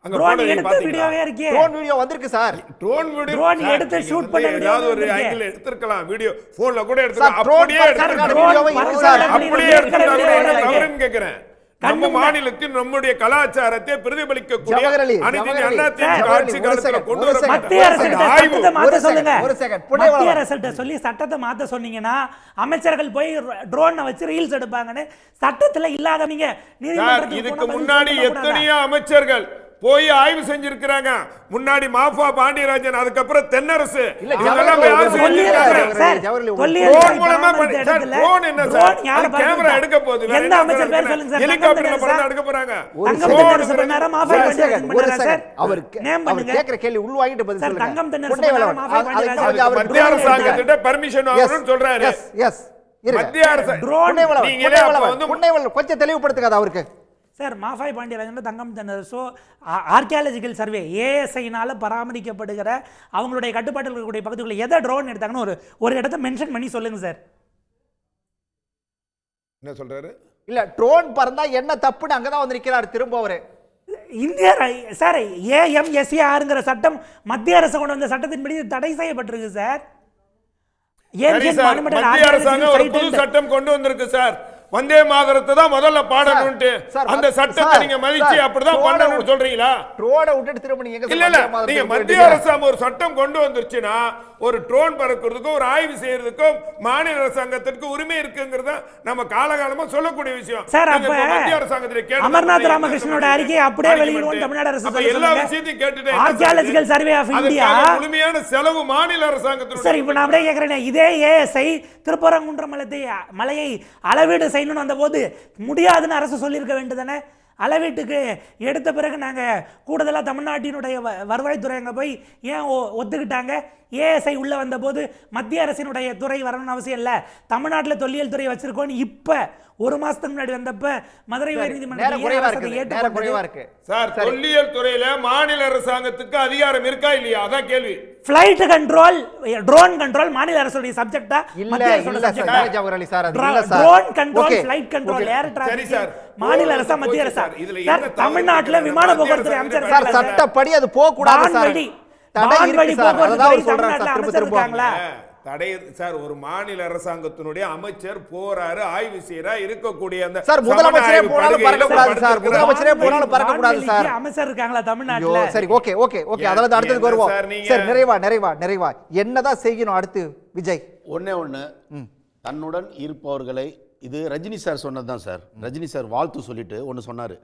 அங்க
ட்ரோன் எடுத்த வீடியோவே இருக்கு.
ட்ரோன் வீடியோ வந்திருக்கு சார்.
ட்ரோன் எடுத்து ஷூட் பண்ண வீடியோ ஒரு ஆங்கிள் எடுத்துக்கலாம். வீடியோ போன்ல கூட எடுத்துக்கலாம்.
அப்படியே
இருக்கு சார். அப்படியே எடுத்துக்கலாம் கேக்குறேன். நம்ம மாநிலத்தின் நம்முடைய கலாச்சாரத்தை பிரதிபலிக்கக்கூடிய அனைத்து அதிமுக ஆட்சி காலத்துல கொண்டு வர
மத்திய அரசு மாத்த சொல்லுங்க. மத்திய அரசு சொல்லி சட்டத்தை மாத்த சொன்னீங்கன்னா அமைச்சர்கள் போய் ட்ரோனை வச்சு ரீல்ஸ் எடுப்பாங்கன்னு சட்டத்துல இல்லாத நீங்க
இதுக்கு முன்னாடி எத்தனையோ அமைச்சர்கள் போய் ஆய்வு செஞ்சிருக்கிறாங்க. முன்னாடி மாஃபா பாண்டியராஜன், அதுக்கப்புறம் தென்னரசு கேமரா எடுக்க போகுது. ஹெலிகாப்டர்ல பறந்து எடுக்க போறாங்க. மத்திய அரசாங்கத்திட்ட பெர்மிஷன் வாங்கணும்னு சொல்றாரு. மத்திய அரசு
கொஞ்சம் தெளிவுபடுத்துங்க அவருக்கு.
சார் மாஃபாய் பாண்டியராஜன் தங்கம் தென்னரசோ ஆர்கியாலஜிக்கல் சர்வே ஏஎஸ்ஐனால பராமரிக்கப்படுகிற அவங்களுடைய கட்டுப்பாட்டில் இருக்கக்கூடிய பகுதிகளை எதை ட்ரோன் எடுத்தாங்கன்னு ஒரு இடத்த மென்ஷன் பண்ணி சொல்லுங்க சார்.
என்ன சொல்றாரு?
இல்ல ட்ரோன் பறந்தா என்ன தப்புன்னு அங்கதான் வந்து நிக்கிறாரு திரும்ப அவரு.
இந்திய சார் ஏஎம்எஸ்ஏஆர்ங்கிற சட்டம் மத்திய அரசு கொண்டு வந்த சட்டத்தின்படி தடை செய்யப்பட்டிருக்கு சார்.
மத்திய அரசாங்கம் ஒரு புது சட்டம் கொண்டு வந்திருக்கு சார். வந்தே மாதரத்தை தான் முதல்ல பாடணும்னு அந்த சட்டத்தை நீங்க மதிச்சு அப்படிதான் பண்ணணும்னு சொல்றீங்களா?
ட்ரோனை விட்டுட்டு திரும்ப நீங்க
இல்ல நீங்க மத்திய அரசாங்கம் ஒரு சட்டம் கொண்டு வந்துருச்சுன்னா ஒரு ட்ரோன் பறக்கிறதுக்கும் ஒரு ஆய்வு செய்யறதுக்கும் மாநில அரசாங்கத்திற்கு உரிமை இருக்குங்கிறத நம்ம காலகாலமா சொல்லக்கூடிய விஷயம்
சார். அப்ப மத்திய அரசாங்கத்திலே அமர்நாத் ராமகிருஷ்ணனோட அறிக்கையை அப்படியே வெளியிடுவோம் தமிழ்நாடு அரசு சொல்லுங்க. எல்லா விஷயத்தையும் கேட்டுட்டு ஆர்கியாலஜிக்கல் சர்வே ஆஃப் இந்தியா
முழுமையான செலவு மாநில அரசாங்கத்துக்கு.
சார் இப்போ நான் அப்படியே கேக்குறேன், இதே ஏஎஸ்ஐ திருப்பரங்குன்றம் மலையை அளவீடு செய்யணும்னு வந்த போது முடியாதுன்னு அரசு சொல்லியிருக்க வேண்டியதானே? அளவீட்டுக்கு எடுத்த பிறகு நாங்கள் கூடுதலாக தமிழ்நாட்டினுடைய வருவாய்த்துறை அங்கே போய் ஏன் ஒத்துக்கிட்டாங்க? ஏஎஸ்ஐ உள்ளே வந்தபோது மத்திய அரசினுடைய துறை வரணும்னு அவசியம் இல்லை, தமிழ்நாட்டில் தொல்லியல் துறை வச்சிருக்கோன்னு இப்போ ஒரு மாசத்துக்கு முன்னாடி வந்தப்ப மதுரை உயர்நீதிமன்றம்
சார் தொல்லியல் துறையில மாநில அரசாங்கத்துக்கு அதிகாரம் இருக்கா இல்லையா? அதான் கேள்வி.
ஃளைட் கண்ட்ரோல், ட்ரோன் கண்ட்ரோல் மாநில அரசுடைய சப்ஜெக்ட்டா? மத்திய அரசோட சப்ஜெக்ட்டா? Drone control, flight control, air traffic மாநில அரசா மத்திய அரசா? சார் தமிழ்நாட்டுல விமான போக்குவரத்து அமைச்சர்
சார் சட்டப்படி அது போக கூடாது சார். தடை இருக்கு சார். அதான் சொல்றாங்க சார் திரும்ப திரும்ப.
தடை சார் ஒரு மாநில அரசாங்கத்தினுடைய அமைச்சர் போறாரு, ஆய்வு செய்யறா, இருக்கக்கூடிய அந்த
சார் முதலமைச்சரே போனாலும் பறக்க கூடாது சார். முதலமைச்சரே போனாலும் பறக்க கூடாது சார்.
அமைச்சர் இருக்காங்களா தமிழ்நாட்டுல?
சரி ஓகே ஓகே ஓகே அதெல்லாம் அடுத்ததுக்கு வருவோம். சரி நிறைவா என்னதான் செய்யணும் அடுத்து விஜய்?
ஒண்ணு தன்னுடன் இருப்பவர்களை, இது ரஜினி சார் சொன்னதுதான் சார். ரஜினி சார் வாழ்த்து சொல்லிட்டு ஒன்று சொன்னார்,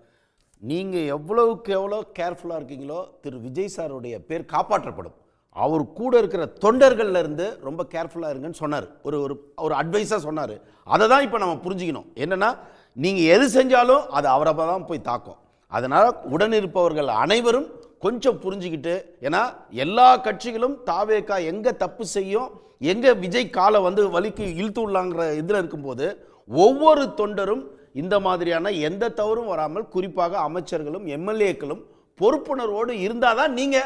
நீங்கள் எவ்வளவுக்கு எவ்வளோ கேர்ஃபுல்லாக இருக்கீங்களோ திரு விஜய் சாருடைய பேர் காப்பாற்றப்படும். அவர் கூட இருக்கிற தொண்டர்கள்ல இருந்து ரொம்ப கேர்ஃபுல்லாக இருங்கன்னு சொன்னார். ஒரு அட்வைஸாக சொன்னார். அதை தான் இப்போ நம்ம புரிஞ்சுக்கணும். என்னென்னா நீங்கள் எது செஞ்சாலும் அது அவரை தான் போய் தாக்கும். அதனால் உடனிருப்பவர்கள் அனைவரும் கொஞ்சம் புரிஞ்சுக்கிட்டு, ஏன்னா எல்லா கட்சிகளும் தாவேகா எங்கே தப்பு செய்யும், எங்கே விஜய் காலை வந்து வலிக்கு இழுத்து விடலாங்கிற இதில் இருக்கும்போது ஒவ்வொரு தொண்டரும் இந்த மாதிரியான எந்த தவறும் வராமல் குறிப்பாக அமைச்சர்களும் எம்எல்ஏக்களும் பொறுப்புணர்வோடு இருந்தாதான் நீங்க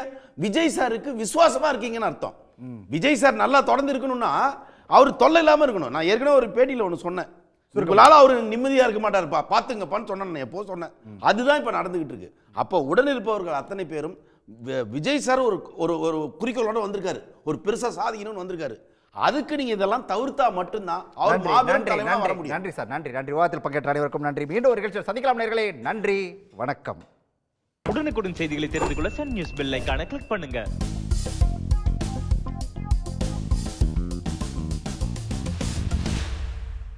விஜய் சாருக்கு விசுவாசமா இருக்கீங்கன்னு அர்த்தம். விஜய் சார் நல்லா தொடர்ந்து இருக்கணும்னா அவர் தொல்லை இல்லாம இருக்கணும். நான் ஏற்கனவே ஒரு பேட்டியில் ஒன்று சொன்னேன், உங்களால அவரு நிம்மதியா இருக்க மாட்டாருப்பா, பாத்துங்கப்பான்னு சொன்னேன், எப்போ சொன்னேன். அதுதான் இப்ப நடந்துகிட்டு இருக்கு. அப்போ உடன் இருப்பவர்கள் அத்தனை பேரும் விஜய் சார் ஒரு ஒரு குறிக்கோளோட வந்திருக்காரு, ஒரு பெருசா சாதிக்கணும்னு வந்திருக்காரு. அதுக்கு நீங்க இதெல்லாம் தவிர்த்தா மட்டும்தான் அவர் மாபெரும் தலைவரா வர முடியும்.
நன்றி சார், நன்றி நன்றி. விவாதத்தில் பங்கேற்ற அனைவருக்கும் நன்றி. மீண்டும் ஒரு நிகழ்ச்சியில் சந்திக்கலாம் நேயர்களே. நன்றி, வணக்கம்.
உடனுக்குடன் செய்திகளை தெரிந்து கொள்ள சன் நியூஸ் பெல் ஐகானை கிளிக் பண்ணுங்க.